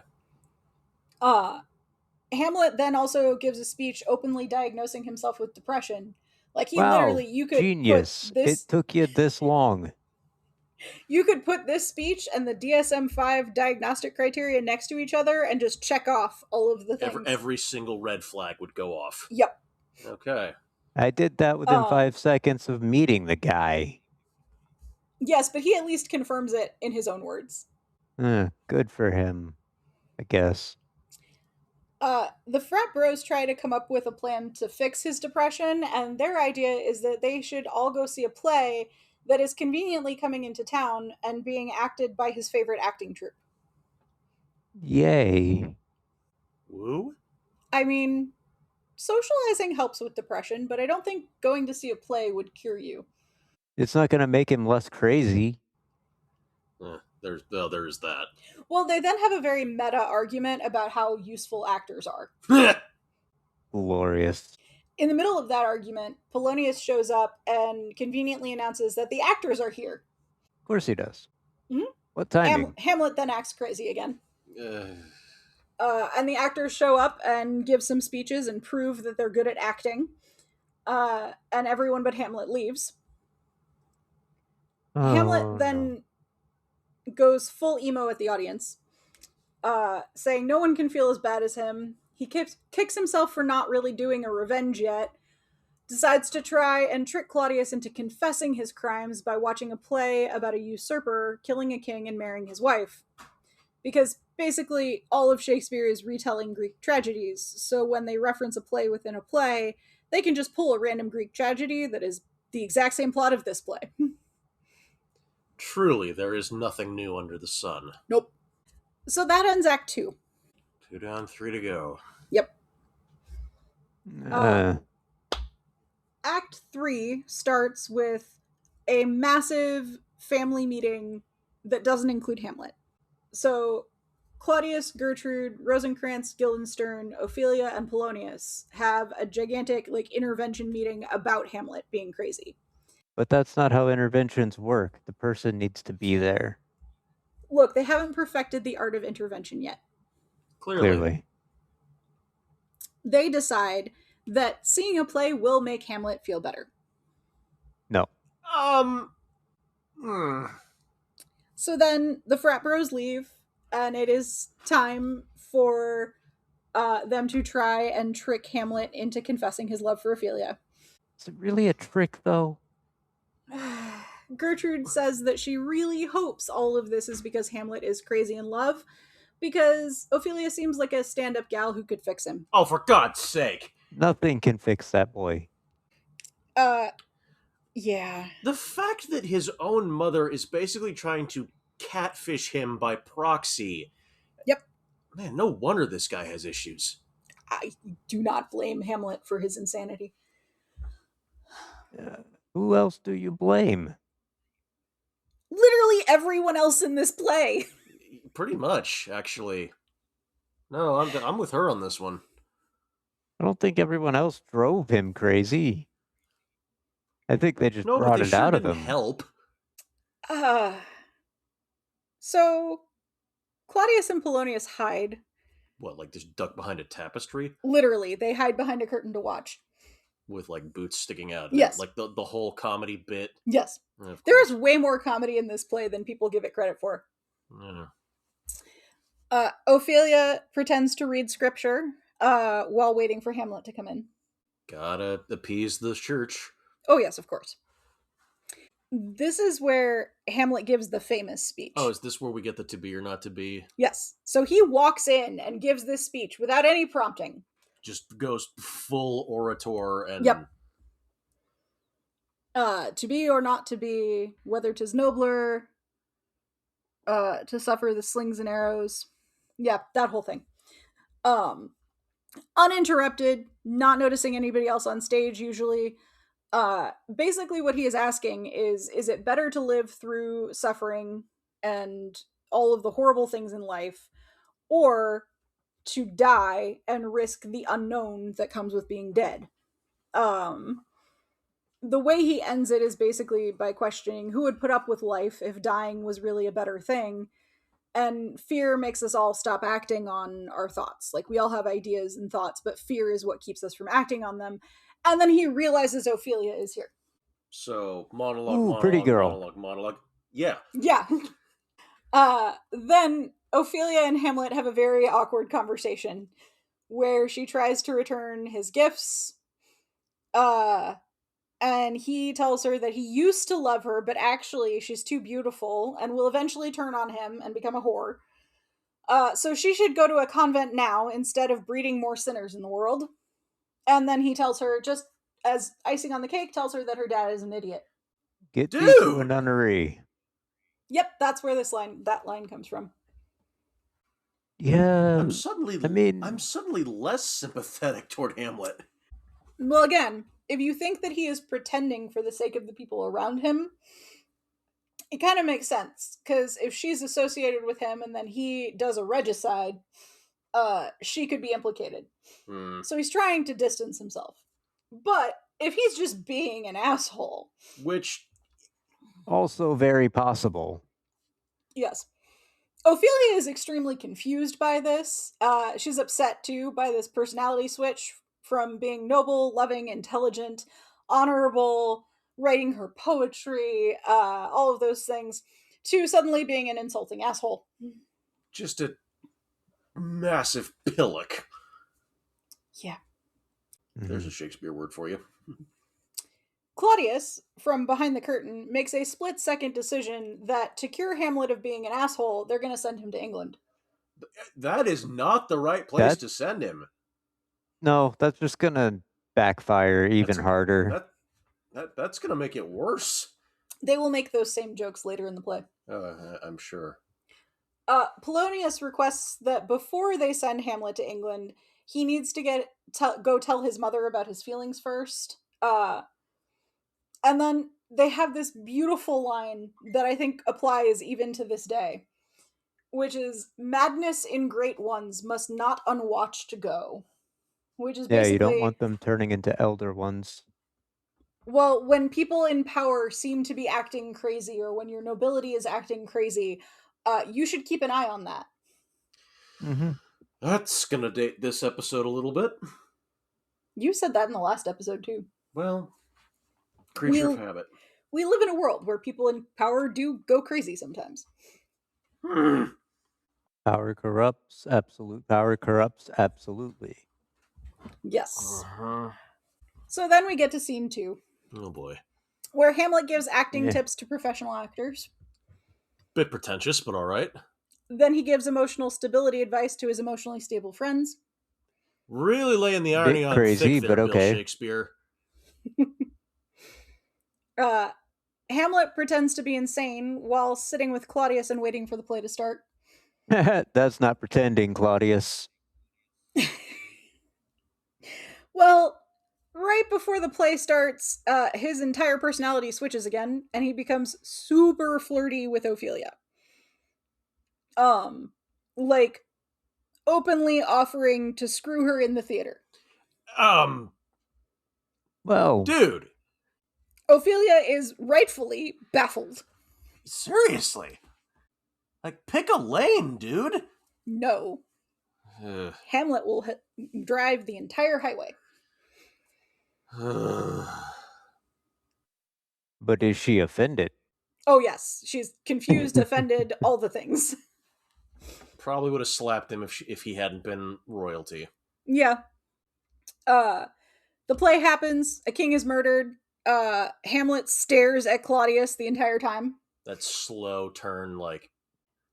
Hamlet then also gives a speech openly diagnosing himself with depression. Like, he literally, you could genius. Put this, it took you this long. You could put this speech and the DSM-5 diagnostic criteria next to each other and just check off all of the things. Every single red flag would go off. Yep. Okay. I did that within 5 seconds of meeting the guy. Yes, but he at least confirms it in his own words. Good for him, I guess. The frat bros try to come up with a plan to fix his depression, and their idea is that they should all go see a play that is conveniently coming into town and being acted by his favorite acting troupe. Yay. Woo? I mean, socializing helps with depression, but I don't think going to see a play would cure you. It's not going to make him less crazy. There's that. Well, they then have a very meta argument about how useful actors are. Glorious. In the middle of that argument, Polonius shows up and conveniently announces that the actors are here. Of course he does. Mhm. What timing? Hamlet then acts crazy again. And the actors show up and give some speeches and prove that they're good at acting. And everyone but Hamlet leaves. Hamlet then goes full emo at the audience, saying no one can feel as bad as him. He kicks himself for not really doing a revenge yet, decides to try and trick Claudius into confessing his crimes by watching a play about a usurper killing a king and marrying his wife. Because basically all of Shakespeare is retelling Greek tragedies, so when they reference a play within a play, they can just pull a random Greek tragedy that is the exact same plot of this play. Truly, there is nothing new under the sun. Nope. So that ends Act 2. 2 down, 3 to go. Yep. Act 3 starts with a massive family meeting that doesn't include Hamlet. So Claudius, Gertrude, Rosencrantz, Guildenstern, Ophelia, and Polonius have a gigantic intervention meeting about Hamlet being crazy. But that's not how interventions work. The person needs to be there. Look, they haven't perfected the art of intervention yet. Clearly. They decide that seeing a play will make Hamlet feel better. No. So then the frat bros leave, and it is time for them to try and trick Hamlet into confessing his love for Ophelia. Is it really a trick, though? Gertrude says that she really hopes all of this is because Hamlet is crazy in love, because Ophelia seems like a stand-up gal who could fix him. Oh, for God's sake. Nothing can fix that boy. Yeah. The fact that his own mother is basically trying to catfish him by proxy. Yep. Man, no wonder this guy has issues. I do not blame Hamlet for his insanity. Who else do you blame? Literally everyone else in this play. Pretty much, actually. No, I'm with her on this one. I don't think everyone else drove him crazy. I think they just brought it out of him. Help. So Claudius and Polonius hide. What, like just duck behind a tapestry? Literally, they hide behind a curtain to watch. With like boots sticking out. Yes. Like the whole comedy bit. Yes. There is way more comedy in this play than people give it credit for. Yeah. Ophelia pretends to read scripture while waiting for Hamlet to come in. Gotta appease the church. Oh, yes, of course. This is where Hamlet gives the famous speech. Oh, is this where we get the to be or not to be? Yes. So he walks in and gives this speech without any prompting. Just goes full orator and... Yep. To be or not to be, whether 'tis nobler, to suffer the slings and arrows. Yeah, that whole thing. Uninterrupted, not noticing anybody else on stage usually. Basically what he is asking is it better to live through suffering and all of the horrible things in life, or to die and risk the unknown that comes with being dead? The way he ends it is basically by questioning who would put up with life if dying was really a better thing. And fear makes us all stop acting on our thoughts. Like, we all have ideas and thoughts, but fear is what keeps us from acting on them. And then he realizes Ophelia is here. So, monologue, pretty girl. monologue. Yeah. Yeah. Then Ophelia and Hamlet have a very awkward conversation where she tries to return his gifts. And he tells her that he used to love her, but actually she's too beautiful and will eventually turn on him and become a whore. So she should go to a convent now instead of breeding more sinners in the world. And then he tells her, just as icing on the cake, tells her that her dad is an idiot. Get to a nunnery. Yep, that's where that line comes from. Yeah. I'm suddenly less sympathetic toward Hamlet. Well, again, if you think that he is pretending for the sake of the people around him, it kind of makes sense, because if she's associated with him and then he does a regicide, she could be implicated. So he's trying to distance himself. But if he's just being an asshole, which also very possible. Yes. Ophelia is extremely confused by this. She's upset too by this personality switch from being noble, loving, intelligent, honorable, writing her poetry, all of those things, to suddenly being an insulting asshole. just a massive pillock. Yeah. There's a Shakespeare word for you. Claudius, from behind the curtain, makes a split-second decision that to cure Hamlet of being an asshole, they're going to send him to England. That is not the right place to send him. No, that's just going to backfire even harder. That's going to make it worse. They will make those same jokes later in the play. I'm sure. Polonius requests that before they send Hamlet to England, he needs to go tell his mother about his feelings first. And then they have this beautiful line that I think applies even to this day, which is, madness in great ones must not unwatched go. Which is basically... Yeah, you don't want them turning into elder ones. Well, when people in power seem to be acting crazy, or when your nobility is acting crazy, you should keep an eye on that. Mm-hmm. That's going to date this episode a little bit. You said that in the last episode, too. Well, creature of habit. We live in a world where people in power do go crazy sometimes. Power corrupts. Absolute power corrupts absolutely. Yes. So then we get to scene 2. Oh boy. Where Hamlet gives acting tips to professional actors. Bit pretentious, but all right. Then he gives emotional stability advice to his emotionally stable friends. Really laying the irony on crazy, thick there, but okay. Bill Shakespeare. Hamlet pretends to be insane while sitting with Claudius and waiting for the play to start. That's not pretending, Claudius. Well, right before the play starts, his entire personality switches again, and he becomes super flirty with Ophelia. Like, openly offering to screw her in the theater. Well, dude. Ophelia is rightfully baffled. Seriously? Like, pick a lane, dude. No. Hamlet will drive the entire highway. But is she offended? Oh, yes. She's confused, offended, all the things. Probably would have slapped him if he hadn't been royalty. Yeah. The play happens. A king is murdered. Hamlet stares at Claudius the entire time. That slow turn,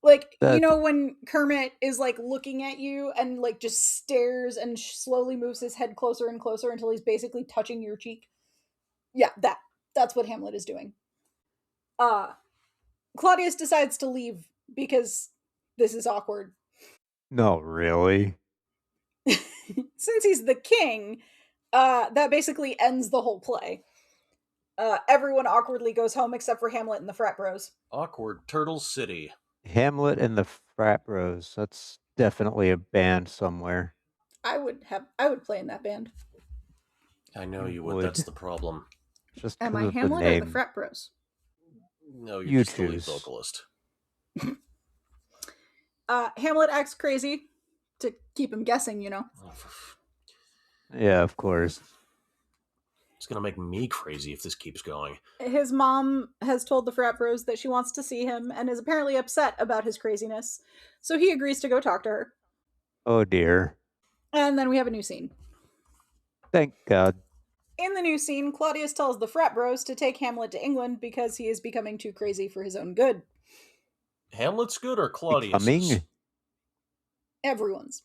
you know when Kermit is like looking at you and like just stares and slowly moves his head closer and closer until he's basically touching your cheek? Yeah, that's what Hamlet is doing. Claudius decides to leave because this is awkward. No, really? Since he's the king, that basically ends the whole play. Everyone awkwardly goes home except for Hamlet and the Frat Bros. Awkward Turtle City. Hamlet and the Frat Bros. That's definitely a band somewhere. I would play in that band. I know you would. That's the problem. Just am I Hamlet or the Frat Bros? No, you're just the lead vocalist. Hamlet acts crazy to keep him guessing, you know. Yeah, of course. It's gonna make me crazy if this keeps going. His mom has told the Frat Bros that she wants to see him and is apparently upset about his craziness, so he agrees to go talk to her. Oh dear. And then we have a new scene. Thank God. In the new scene, Claudius tells the Frat Bros to take Hamlet to England because he is becoming too crazy for his own good. Hamlet's good or Claudius's? Everyone's.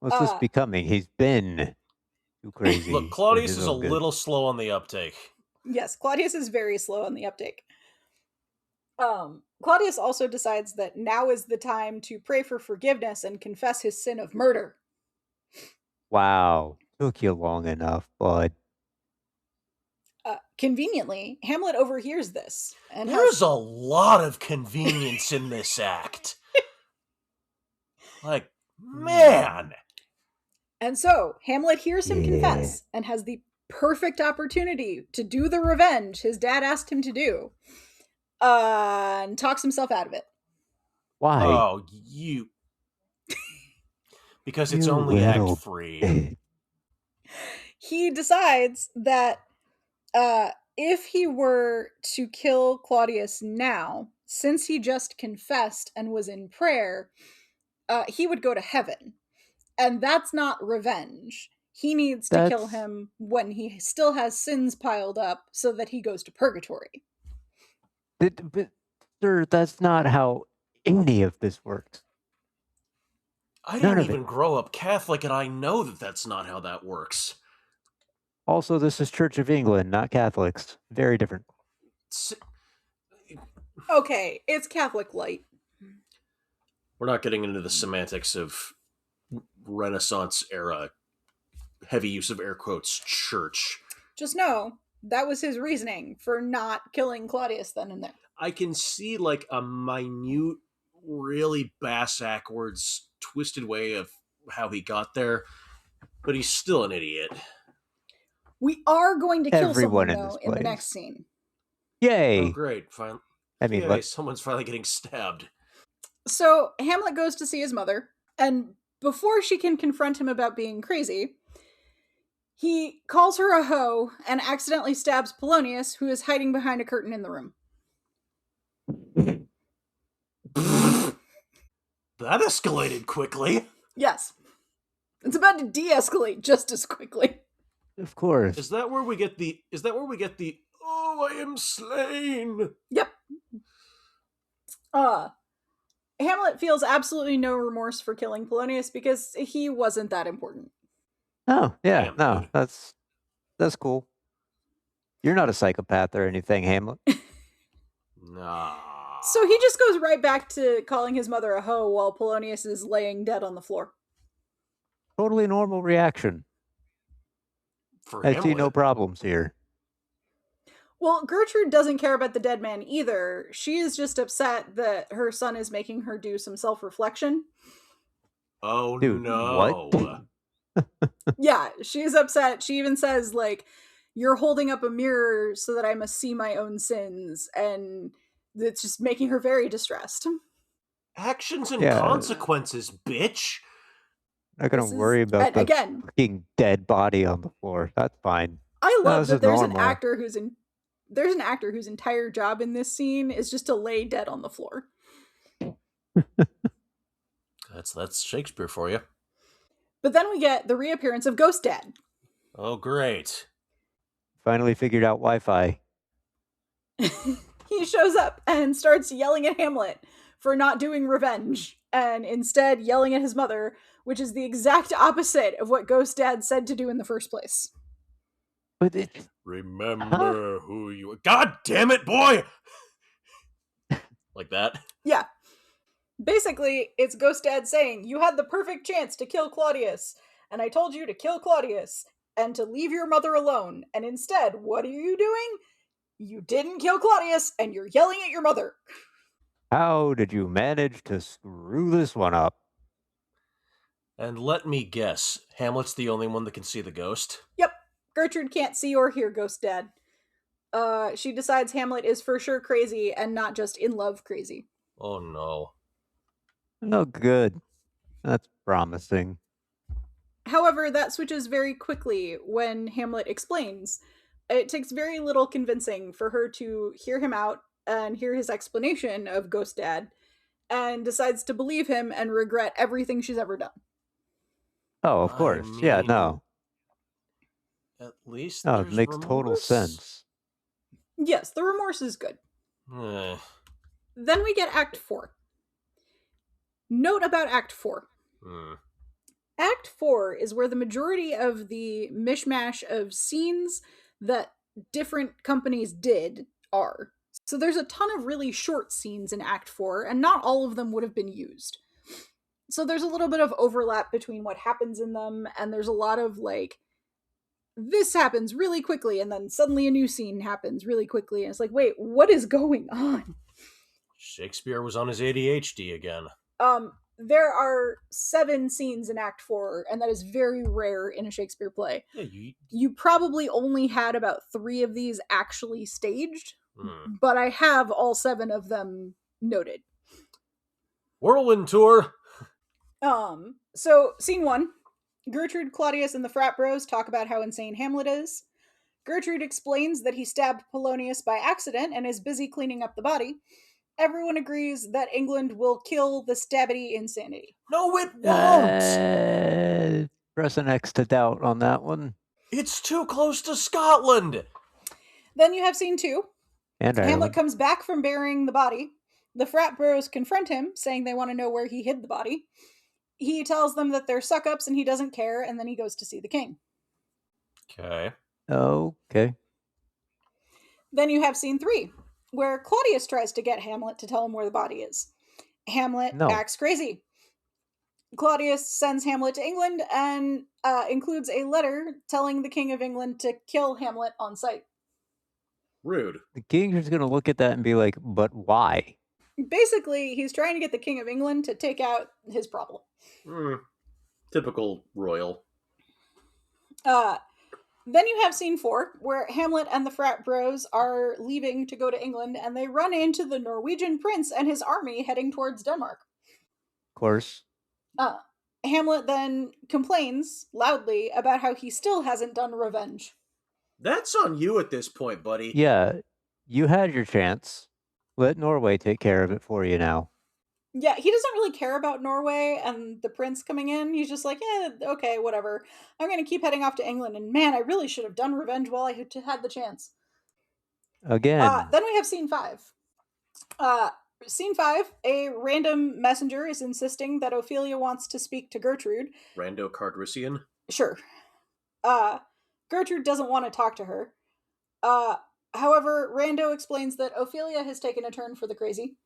What's this becoming? He's been too crazy. Look, Claudius is a little slow on the uptake. Yes, Claudius is very slow on the uptake. Claudius also decides that now is the time to pray for forgiveness and confess his sin of murder. Wow. Took you long enough, bud. Conveniently, Hamlet overhears this. And there's a lot of convenience in this act. Like, man. And so, Hamlet hears him confess and has the perfect opportunity to do the revenge his dad asked him to do. And talks himself out of it. Why? Oh, because it's only Act 3. He decides that if he were to kill Claudius now, since he just confessed and was in prayer, he would go to heaven. And that's not revenge. He needs to kill him when he still has sins piled up so that he goes to purgatory. But sir, that's not how any of this works. I didn't even grow up Catholic, and I know that that's not how that works. Also, this is Church of England, not Catholics. Very different. Okay, it's Catholic light. We're not getting into the semantics of Renaissance era, heavy use of air quotes, church. Just know, that was his reasoning for not killing Claudius then and there. I can see like a minute, really backwards, twisted way of how he got there, but he's still an idiot. We are going to kill someone, though, in the next scene. Yay! Oh, great. Someone's finally getting stabbed. So, Hamlet goes to see his mother, and before she can confront him about being crazy, he calls her a hoe and accidentally stabs Polonius, who is hiding behind a curtain in the room. That escalated quickly. Yes. It's about to de-escalate just as quickly. Of course. Is that where we get the "Oh, I am slain"? Yep. Hamlet feels absolutely no remorse for killing Polonius because he wasn't that important. Oh, yeah. No, that's cool. You're not a psychopath or anything, Hamlet. Nah. So he just goes right back to calling his mother a hoe while Polonius is laying dead on the floor. Totally normal reaction. I see no problems here. Well, Gertrude doesn't care about the dead man either. She is just upset that her son is making her do some self-reflection. Oh, dude, no. What? Yeah, she's upset. She even says, like, you're holding up a mirror so that I must see my own sins. And it's just making her very distressed. Actions and consequences, bitch. Not gonna worry about the fucking dead body on the floor. That's fine. I love that there's an actor whose entire job in this scene is just to lay dead on the floor. That's Shakespeare for you. But then we get the reappearance of Ghost Dad. Oh, great. Finally figured out Wi-Fi. He shows up and starts yelling at Hamlet for not doing revenge, and instead yelling at his mother, which is the exact opposite of what Ghost Dad said to do in the first place. But remember who you are. God damn it, boy! Like that? Yeah. Basically, it's Ghost Dad saying, you had the perfect chance to kill Claudius, and I told you to kill Claudius, and to leave your mother alone, and instead, what are you doing? You didn't kill Claudius, and you're yelling at your mother. How did you manage to screw this one up? And let me guess, Hamlet's the only one that can see the ghost? Yep. Gertrude can't see or hear Ghost Dad. She decides Hamlet is for sure crazy and not just in love crazy. Oh no. No good. That's promising. However, that switches very quickly when Hamlet explains. It takes very little convincing for her to hear him out and hear his explanation of Ghost Dad, and decides to believe him and regret everything she's ever done. Oh, of course. Yeah, no. At least it makes total sense. Yes, the remorse is good. Then we get Act 4. Note about Act 4. Act 4 is where the majority of the mishmash of scenes that different companies did are. So there's a ton of really short scenes in Act 4, and not all of them would have been used. So there's a little bit of overlap between what happens in them, and there's a lot of, like, this happens really quickly, and then suddenly a new scene happens really quickly, and it's like, wait, what is going on? Shakespeare was on his ADHD again. There are 7 scenes in Act 4, and that is very rare in a Shakespeare play. Yeah, you probably only had about 3 of these actually staged, Hmm. but I have all 7 of them noted. Whirlwind tour. So scene 1, Gertrude, Claudius, and the frat bros talk about how insane Hamlet is. Gertrude explains that he stabbed Polonius by accident and is busy cleaning up the body. Everyone agrees that England will kill the stabbity insanity. No, it won't! Press an X to doubt on that one. It's too close to Scotland! Then you have scene 2. And Hamlet Ireland. comes back from burying the body. The frat bros confront him, saying they want to know where he hid the body. He tells them that they're suck-ups and he doesn't care, and then he goes to see the king. Okay. Okay. Then you have scene 3, where Claudius tries to get Hamlet to tell him where the body is. Hamlet acts crazy. Claudius sends Hamlet to England and includes a letter telling the King of England to kill Hamlet on sight. Rude. The king is going to look at that and be like, but why? Basically, he's trying to get the King of England to take out his problem. Typical royal. Then you have scene 4, where Hamlet and the frat bros are leaving to go to England, and they run into the Norwegian prince and his army heading towards Denmark. Of course. Hamlet then complains loudly about how he still hasn't done revenge. That's on you at this point, buddy. Yeah, you had your chance. Let Norway take care of it for you now. Yeah, he doesn't really care about Norway and the prince coming in. He's just like, okay, whatever. I'm going to keep heading off to England, and man, I really should have done revenge while I had the chance. Again. Then we have scene 5. Scene 5, a random messenger is insisting that Ophelia wants to speak to Gertrude. Rando Cardrician? Sure. Gertrude doesn't want to talk to her. However, Rando explains that Ophelia has taken a turn for the crazy.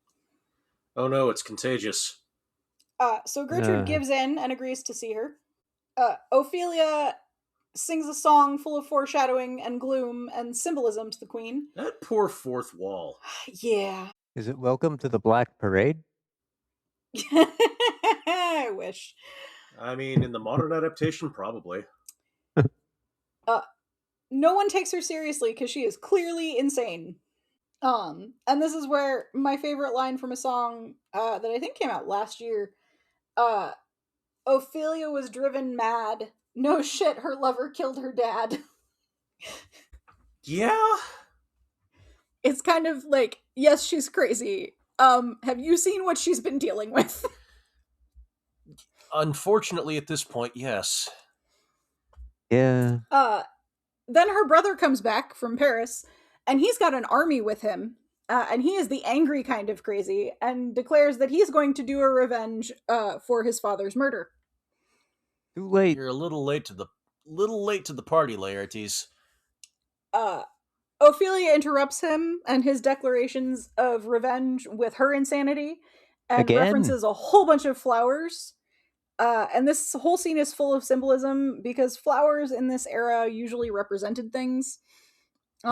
Oh no, it's contagious. So Gertrude gives in and agrees to see her. Ophelia sings a song full of foreshadowing and gloom and symbolism to the queen. That poor fourth wall. Yeah. Is it Welcome to the Black Parade? I wish. I mean, in the modern adaptation, probably. No one takes her seriously because she is clearly insane. And this is where my favorite line from a song that I think came out last year. Ophelia was driven mad. No shit, her lover killed her dad. Yeah? It's kind of like, yes, she's crazy. Have you seen what she's been dealing with? Unfortunately, at this point, yes. Yeah. Then her brother comes back from Paris, and he's got an army with him, and he is the angry kind of crazy, and declares that he's going to do a revenge for his father's murder. Too late. You're a little late to the party, Laertes. Ophelia interrupts him and his declarations of revenge with her insanity, and references a whole bunch of flowers. And this whole scene is full of symbolism because flowers in this era usually represented things.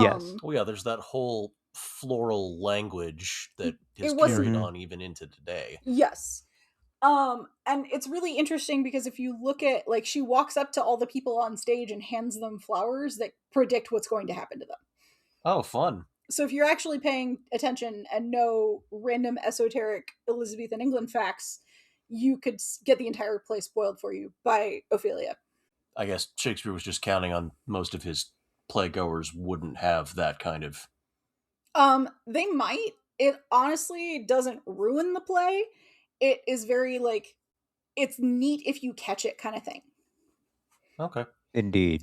Yes. Oh yeah, there's that whole floral language that is carried on even into today. Yes. And it's really interesting because if you look at, like, she walks up to all the people on stage and hands them flowers that predict what's going to happen to them. Oh, fun. So if you're actually paying attention and know random esoteric Elizabethan England facts, you could get the entire play spoiled for you by Ophelia. I guess Shakespeare was just counting on most of his playgoers wouldn't have that kind of... They might. It honestly doesn't ruin the play. It is very, like, it's neat if you catch it kind of thing. Okay. Indeed.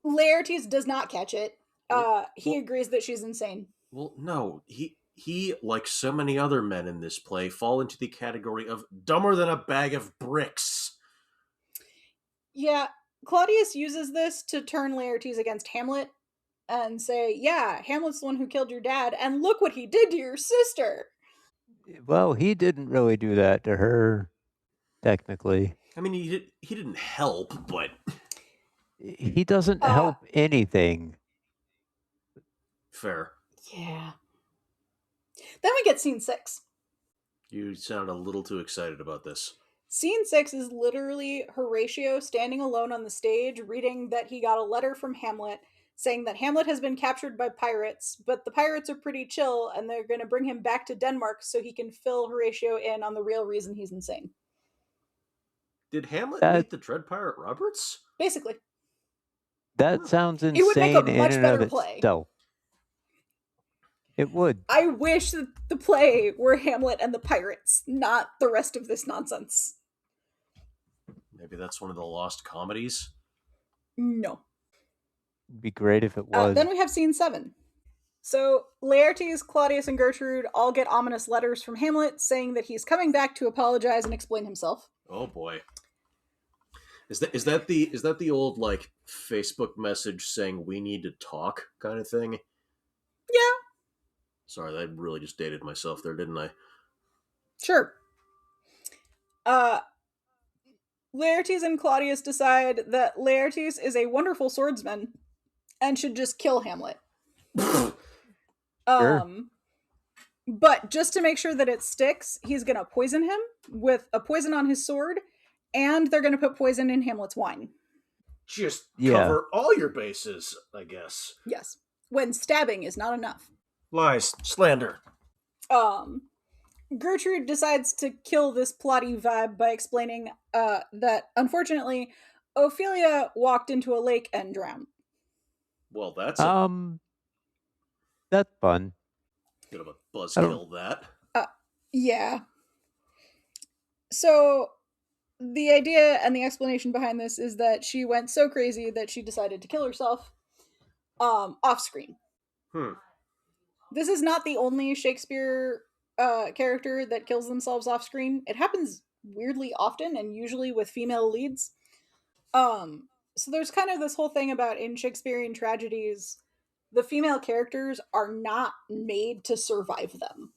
Laertes does not catch it. He agrees that she's insane. Well, no, he, like so many other men in this play, fall into the category of dumber than a bag of bricks. Yeah, Claudius uses this to turn Laertes against Hamlet and say, yeah, Hamlet's the one who killed your dad, and look what he did to your sister. Well, he didn't really do that to her, technically. I mean, he didn't help, but... He doesn't help anything. Fair. Yeah. Then we get scene 6. You sound a little too excited about this. Scene 6 is literally Horatio standing alone on the stage reading that he got a letter from Hamlet saying that Hamlet has been captured by pirates, but the pirates are pretty chill and they're going to bring him back to Denmark so he can fill Horatio in on the real reason he's insane. Did Hamlet That- meet the Dread Pirate Roberts? Basically. That sounds insane It would make a in much and better of play. itself. It would. I wish that the play were Hamlet and the pirates, not the rest of this nonsense. Maybe that's one of the lost comedies? No. It'd be great if it was. Then we have scene 7. So Laertes, Claudius, and Gertrude all get ominous letters from Hamlet saying that he's coming back to apologize and explain himself. Oh boy. Is that the old like Facebook message saying we need to talk kind of thing? Yeah. Sorry, I really just dated myself there, didn't I? Sure. Laertes and Claudius decide that Laertes is a wonderful swordsman and should just kill Hamlet. Sure. But just to make sure that it sticks, he's going to poison him with a poison on his sword, and they're going to put poison in Hamlet's wine. Just cover all your bases, I guess. Yes. When stabbing is not enough. Lies. Slander. Gertrude decides to kill this plotty vibe by explaining that, unfortunately, Ophelia walked into a lake and drowned. Well, that's that's fun. Bit of a buzzkill, that. Yeah. So, the idea and the explanation behind this is that she went so crazy that she decided to kill herself off screen. This is not the only Shakespeare character that kills themselves off screen. It happens weirdly often and usually with female leads. So there's kind of this whole thing about in Shakespearean tragedies, the female characters are not made to survive them.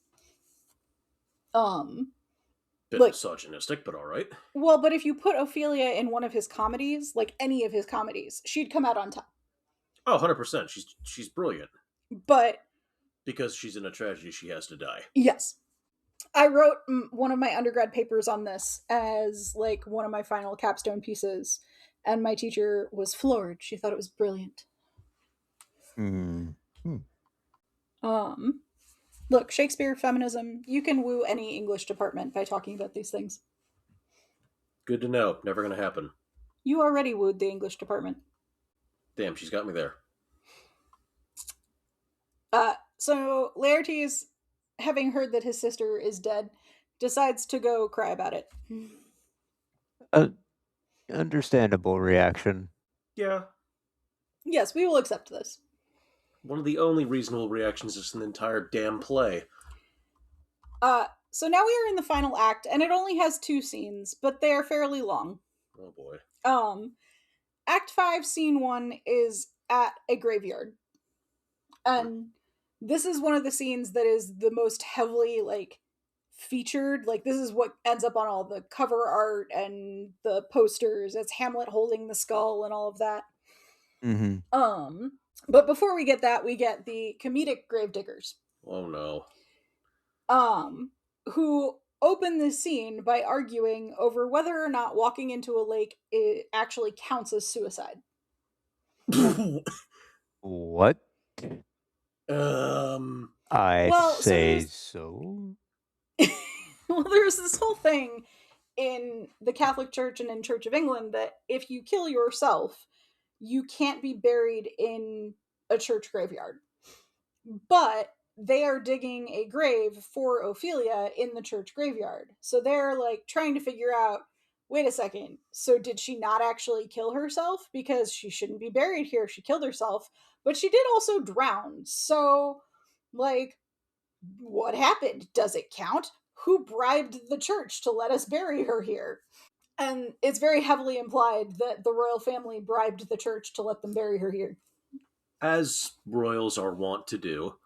Bit misogynistic, but all right. Well, but if you put Ophelia in one of his comedies, like any of his comedies, she'd come out on top. Oh, 100%. She's brilliant. But because she's in a tragedy, she has to die. Yes. I wrote one of my undergrad papers on this as like one of my final capstone pieces, and my teacher was floored. She thought it was brilliant. Look, Shakespeare, feminism, you can woo any English department by talking about these things. Good to know. Never gonna happen. You already wooed the English department. Damn, she's got me there. So Laertes, having heard that his sister is dead, decides to go cry about it. Understandable reaction. Yeah. Yes, we will accept this. One of the only reasonable reactions is an entire damn play. So now we are in the final act, and it only has 2 scenes, but they are fairly long. Oh boy. Act 5, Scene 1 is at a graveyard. And this is one of the scenes that is the most heavily, like, featured. Like, this is what ends up on all the cover art and the posters. It's Hamlet holding the skull and all of that. But before we get that, we get the comedic gravediggers. Oh no. Who open this scene by arguing over whether or not walking into a lake it actually counts as suicide. What? I'd say so. Well, there's this whole thing in the Catholic Church and in Church of England that if you kill yourself, you can't be buried in a church graveyard. But they are digging a grave for Ophelia in the church graveyard. So they're like trying to figure out, wait a second, so did she not actually kill herself? Because she shouldn't be buried here if she killed herself. But she did also drown. So, like, what happened? Does it count? Who bribed the church to let us bury her here? And it's very heavily implied that the royal family bribed the church to let them bury her here. As royals are wont to do.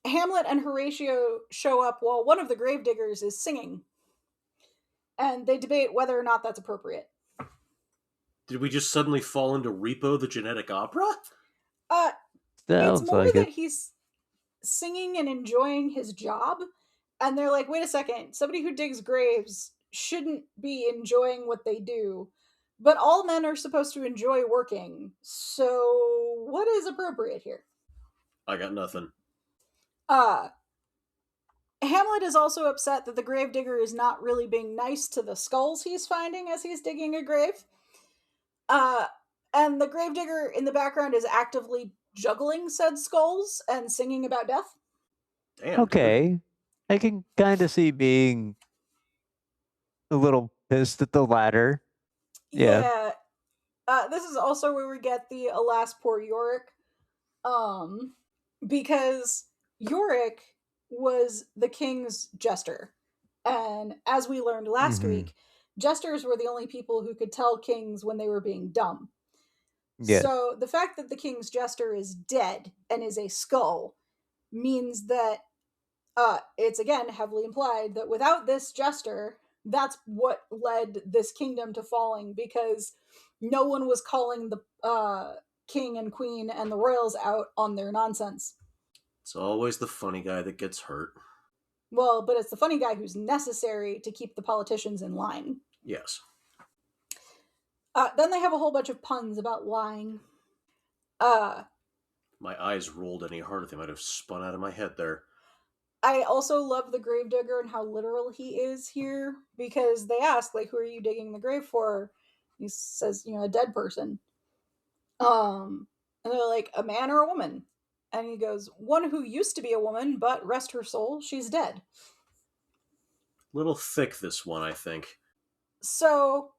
Hamlet and Horatio show up while one of the gravediggers is singing. And they debate whether or not that's appropriate. Did we just suddenly fall into Repo the Genetic Opera? It's Sounds more like that it. he's singing and enjoying his job, and they're like, wait a second, somebody who digs graves shouldn't be enjoying what they do. But all men are supposed to enjoy working, so what is appropriate here? I got nothing. Uh, Hamlet is also upset that the gravedigger is not really being nice to the skulls he's finding as he's digging a grave. Uh, and the gravedigger in the background is actively juggling said skulls and singing about death. Damn, dude. Okay. I can kind of see being a little pissed at the latter. Yeah. Yeah. This is also where we get the alas poor Yorick. Um, because Yorick was the king's jester. And as we learned last Mm-hmm. week, jesters were the only people who could tell kings when they were being dumb. Yes. So the fact that the king's jester is dead and is a skull means that it's again heavily implied that without this jester, that's what led this kingdom to falling, because no one was calling the king and queen and the royals out on their nonsense. It's always the funny guy that gets hurt. Well, but it's the funny guy who's necessary to keep the politicians in line. Yes. Then they have a whole bunch of puns about lying. My eyes rolled any harder, they might have spun out of my head there. I also love the gravedigger and how literal he is here, because they ask, like, who are you digging the grave for? He says, a dead person. And they're like, a man or a woman? And he goes, one who used to be a woman, but rest her soul, she's dead. Little thick, this one, I think. So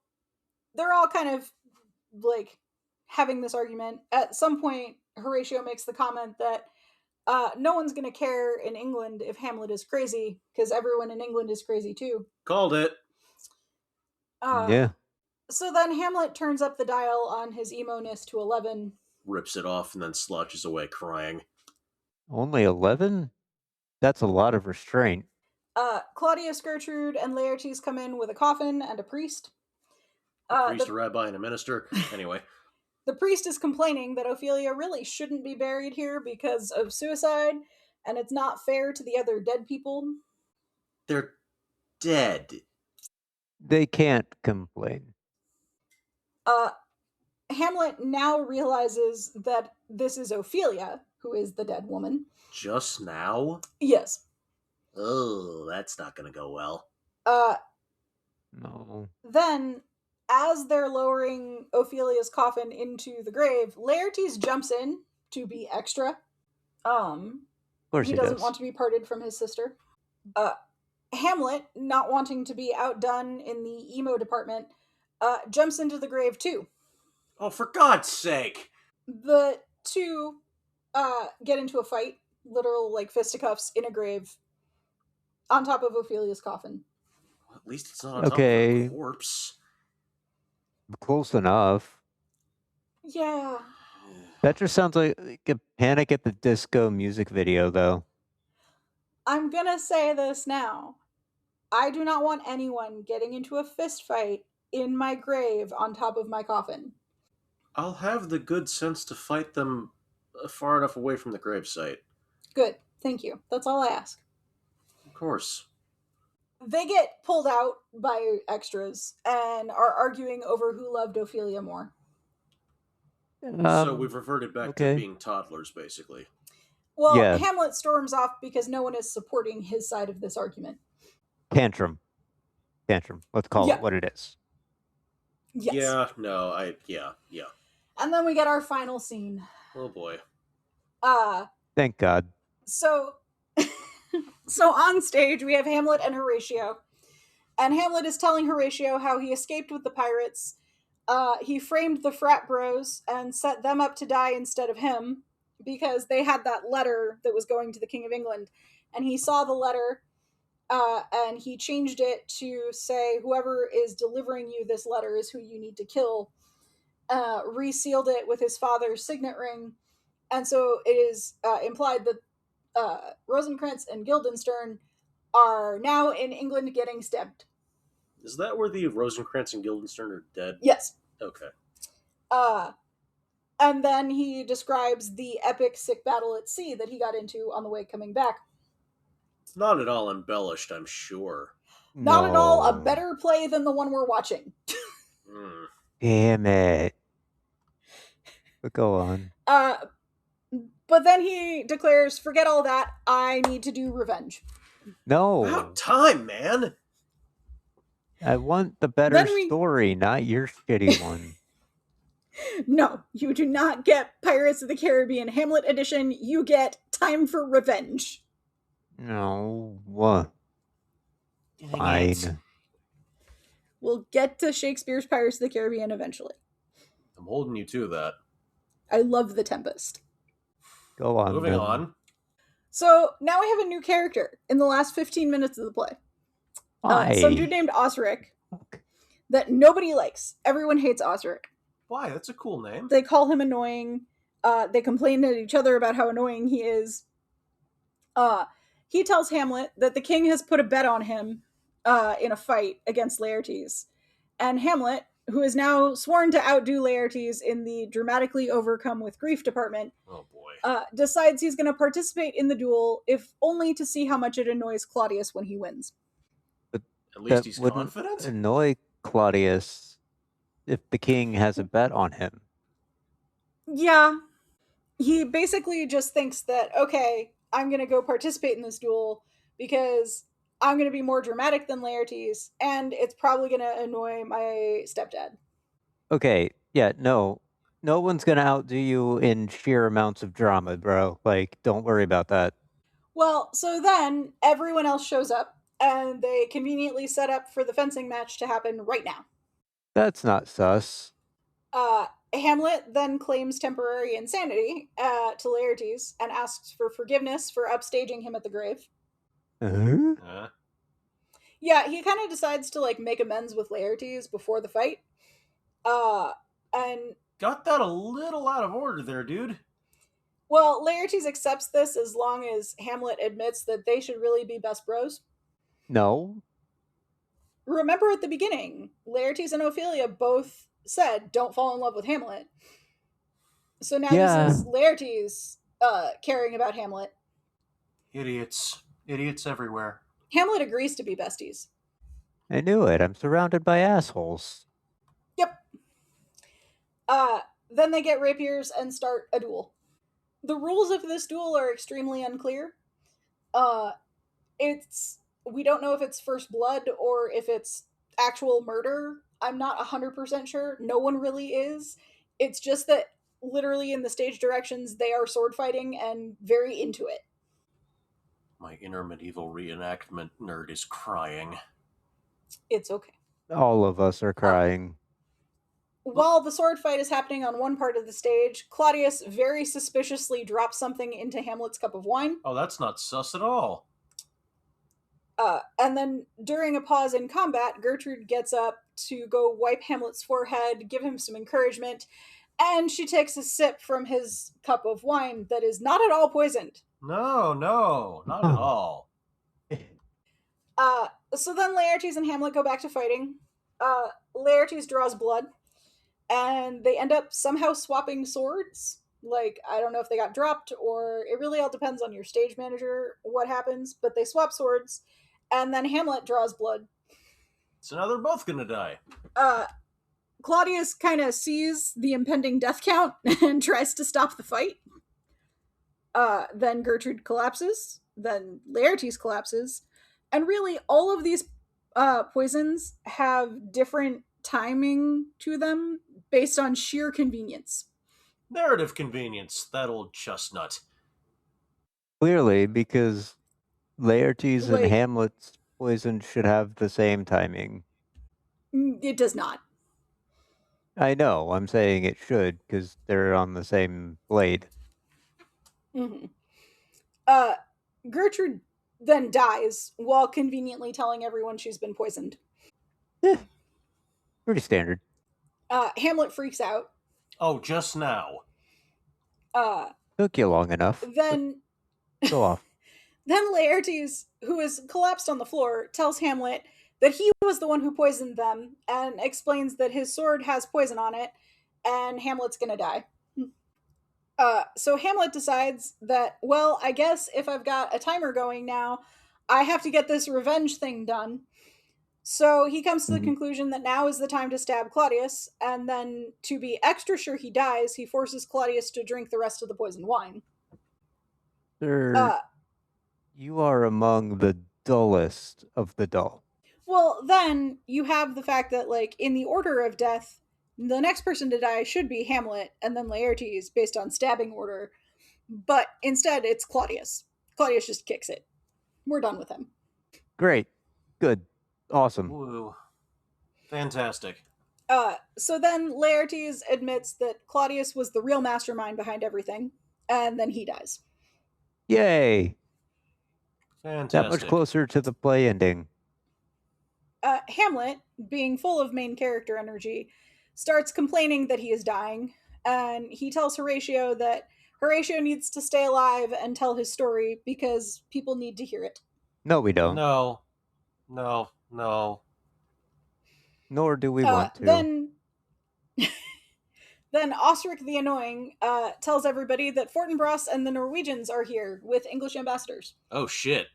they're all kind of like having this argument. At some point, Horatio makes the comment that no one's going to care in England if Hamlet is crazy, because everyone in England is crazy too. Called it. Yeah. So then Hamlet turns up the dial on his emo-ness to 11. Rips it off and then slouches away crying. Only 11? That's a lot of restraint. Claudius, Gertrude, and Laertes come in with a coffin and a priest. A priest, a rabbi, and a minister. Anyway. The priest is complaining that Ophelia really shouldn't be buried here because of suicide, and it's not fair to the other dead people. They're dead. They can't complain. Hamlet now realizes that this is Ophelia, who is the dead woman. Just now? Yes. Oh, that's not gonna go well. No. Then, as they're lowering Ophelia's coffin into the grave, Laertes jumps in to be extra. Of course he doesn't want to be parted from his sister. Hamlet, not wanting to be outdone in the emo department, jumps into the grave too. Oh, for God's sake! The two get into a fight, literal like fisticuffs in a grave, on top of Ophelia's coffin. Well, at least it's not on top of a corpse. Close enough. Yeah. That just sounds like a Panic at the Disco music video, though. I'm gonna say this now. I do not want anyone getting into a fist fight in my grave on top of my coffin. I'll have the good sense to fight them far enough away from the gravesite. Good. Thank you. That's all I ask. Of course. They get pulled out by extras and are arguing over who loved Ophelia more. So we've reverted back to being toddlers, basically. Well, yeah. Hamlet storms off because no one is supporting his side of this argument. Tantrum. Let's call it what it is. Yes. Yeah. And then we get our final scene. Oh boy. Thank God. So on stage we have Hamlet and Horatio. And Hamlet is telling Horatio how he escaped with the pirates. He framed the frat bros and set them up to die instead of him, because they had that letter that was going to the King of England. And he saw the letter, and he changed it to say, whoever is delivering you this letter is who you need to kill. Resealed it with his father's signet ring. And so it is implied that Rosencrantz and Guildenstern are now in England getting stabbed. Is that where the Rosencrantz and Guildenstern are dead? Yes. Okay. And then he describes the epic sick battle at sea that he got into on the way coming back. It's not at all embellished, I'm sure. Not at all a No. better play than the one we're watching. Damn it. But go on. But then he declares, forget all that, I need to do revenge. No. About time, man. I want the better story, not your shitty one. No, you do not get Pirates of the Caribbean Hamlet edition. You get Time for Revenge. No. What? Fine. We'll get to Shakespeare's Pirates of the Caribbean eventually. I'm holding you to that. I love The Tempest. Go on. Moving on. So now we have a new character in the last 15 minutes of the play. Some dude named Osric that nobody likes. Everyone hates Osric. Why? That's a cool name. They call him annoying. They complain at each other about how annoying he is. He tells Hamlet that the king has put a bet on him in a fight against Laertes. And Hamlet, who is now sworn to outdo Laertes in the dramatically overcome with grief department, decides he's going to participate in the duel, if only to see how much it annoys Claudius when he wins. But at least he's confident? Annoy Claudius if the king has a bet on him. Yeah. He basically just thinks that, okay, I'm going to go participate in this duel because I'm going to be more dramatic than Laertes, and it's probably going to annoy my stepdad. Okay, yeah, no one's going to outdo you in sheer amounts of drama, bro. Like, don't worry about that. Well, so then everyone else shows up, and they conveniently set up for the fencing match to happen right now. That's not sus. Hamlet then claims temporary insanity to Laertes and asks for forgiveness for upstaging him at the grave. Yeah, he kind of decides to make amends with Laertes before the fight. And got that a little out of order there, dude. Well, Laertes accepts this as long as Hamlet admits that they should really be best bros. No. Remember at the beginning, Laertes and Ophelia both said, don't fall in love with Hamlet. So now this is Laertes caring about Hamlet. Idiots. Idiots everywhere. Hamlet agrees to be besties. I knew it. I'm surrounded by assholes. Yep. Then they get rapiers and start a duel. The rules of this duel are extremely unclear. We don't know if it's first blood or if it's actual murder. I'm not 100% sure. No one really is. It's just that literally in the stage directions, they are sword fighting and very into it. My inner medieval reenactment nerd is crying. It's okay. All of us are crying. While the sword fight is happening on one part of the stage, Claudius very suspiciously drops something into Hamlet's cup of wine. Oh, that's not sus at all. And then during a pause in combat, Gertrude gets up to go wipe Hamlet's forehead, give him some encouragement, and she takes a sip from his cup of wine that is not at all poisoned. No, not at all. So then Laertes and Hamlet go back to fighting. Laertes draws blood, and they end up somehow swapping swords. I don't know if they got dropped, or it really all depends on your stage manager what happens, but they swap swords, and then Hamlet draws blood. So now they're both gonna die. Claudius kind of sees the impending death count and tries to stop the fight. Then Gertrude collapses, then Laertes collapses, and really all of these poisons have different timing to them based on sheer convenience. Narrative convenience, that old chestnut. Clearly, because Laertes and Hamlet's poison should have the same timing. It does not. I know, I'm saying it should, because they're on the same blade. Mm-hmm. Gertrude then dies while conveniently telling everyone she's been poisoned. Pretty standard. Hamlet freaks out. Oh, just now. Took you long enough. Then go off. Then Laertes, who is collapsed on the floor, tells Hamlet that he was the one who poisoned them and explains that his sword has poison on it and Hamlet's gonna die. So Hamlet decides that, well, I guess if I've got a timer going now, I have to get this revenge thing done. So he comes to the conclusion that now is the time to stab Claudius, and then to be extra sure he dies, he forces Claudius to drink the rest of the poisoned wine. Sir, you are among the dullest of the dull. Well, then you have the fact that, like, in the order of death, the next person to die should be Hamlet, and then Laertes, based on stabbing order. But instead, it's Claudius. Claudius just kicks it. We're done with him. Great. Good. Awesome. Woo. Fantastic. So then Laertes admits that Claudius was the real mastermind behind everything, and then he dies. Yay. Fantastic. That much closer to the play ending. Hamlet, being full of main character energy, starts complaining that he is dying, and he tells Horatio that Horatio needs to stay alive and tell his story because people need to hear it. No, we don't. No. Nor do we want to. Then Osric the Annoying tells everybody that Fortinbras and the Norwegians are here with English ambassadors. Oh, shit.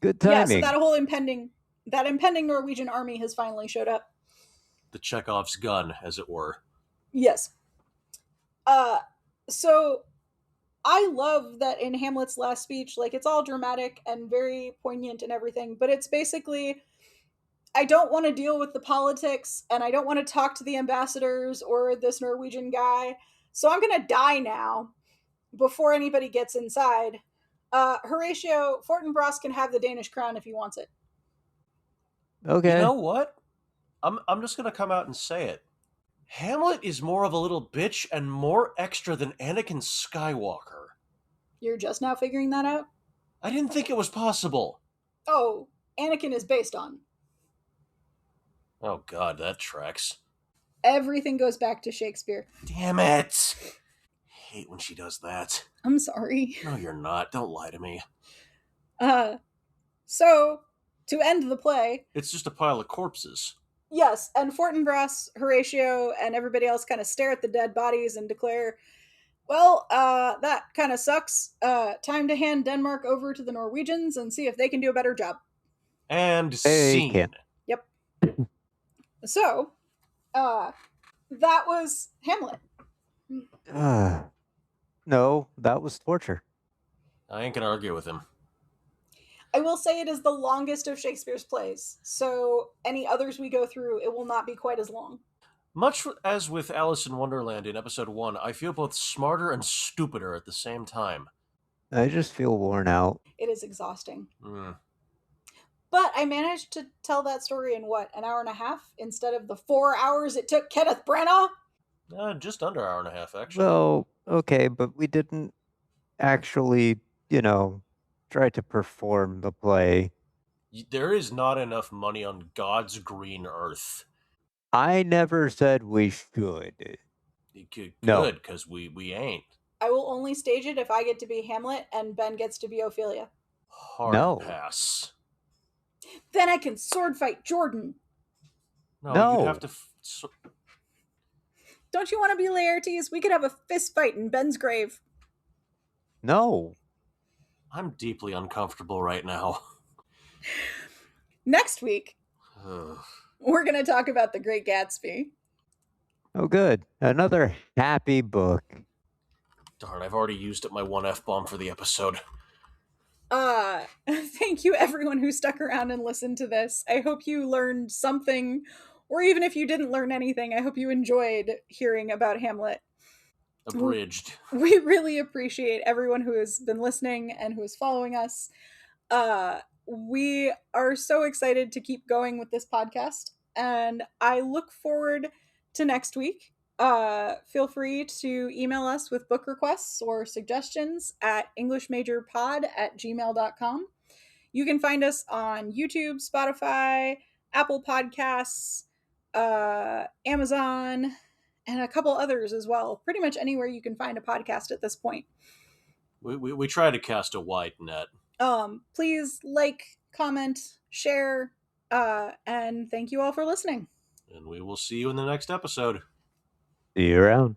Good timing. Yeah, so that whole impending Norwegian army has finally showed up. The Chekhov's gun, as it were. Yes. So I love that in Hamlet's last speech, like, it's all dramatic and very poignant and everything, but it's basically, I don't want to deal with the politics, and I don't want to talk to the ambassadors or this Norwegian guy, so I'm going to die now before anybody gets inside. Horatio, Fortinbras can have the Danish crown if he wants it. Okay. You know what? I'm just going to come out and say it. Hamlet is more of a little bitch and more extra than Anakin Skywalker. You're just now figuring that out? I didn't think it was possible. Oh, Anakin is based on. Oh god, that tracks. Everything goes back to Shakespeare. Damn it! I hate when she does that. I'm sorry. No, you're not. Don't lie to me. So, to end the play... It's just a pile of corpses. Yes, and Fortinbras, Horatio, and everybody else kind of stare at the dead bodies and declare, well, that kind of sucks. Time to hand Denmark over to the Norwegians and see if they can do a better job. And scene. Can. Yep. So, that was Hamlet. No, that was torture. I ain't gonna argue with him. I will say it is the longest of Shakespeare's plays, so any others we go through, it will not be quite as long. Much as with Alice in Wonderland in episode 1, I feel both smarter and stupider at the same time. I just feel worn out. It is exhausting. But I managed to tell that story in, what, an hour and a half? Instead of the 4 hours it took Kenneth Branagh? Just under an hour and a half, actually. Well, okay, but we didn't actually, try to perform the play. There is not enough money on God's green earth. I never said we should. Good, No. because we ain't. I will only stage it if I get to be Hamlet and Ben gets to be Ophelia. Hard pass. Then I can sword fight Jordan. No. You'd have to... Don't you want to be Laertes? We could have a fist fight in Ben's grave. No. I'm deeply uncomfortable right now. Next week, we're going to talk about The Great Gatsby. Oh, good. Another happy book. Darn, I've already used up my one F-bomb for the episode. Thank you everyone who stuck around and listened to this. I hope you learned something, or even if you didn't learn anything, I hope you enjoyed hearing about Hamlet. Abridged. We really appreciate everyone who has been listening and who is following us. We are so excited to keep going with this podcast, and I look forward to next week. Feel free to email us with book requests or suggestions at englishmajorpod@gmail.com. You can find us on YouTube, Spotify, Apple Podcasts, Amazon, and a couple others as well. Pretty much anywhere you can find a podcast at this point. We try to cast a wide net. Please like, comment, share, and thank you all for listening. And we will see you in the next episode. See you around.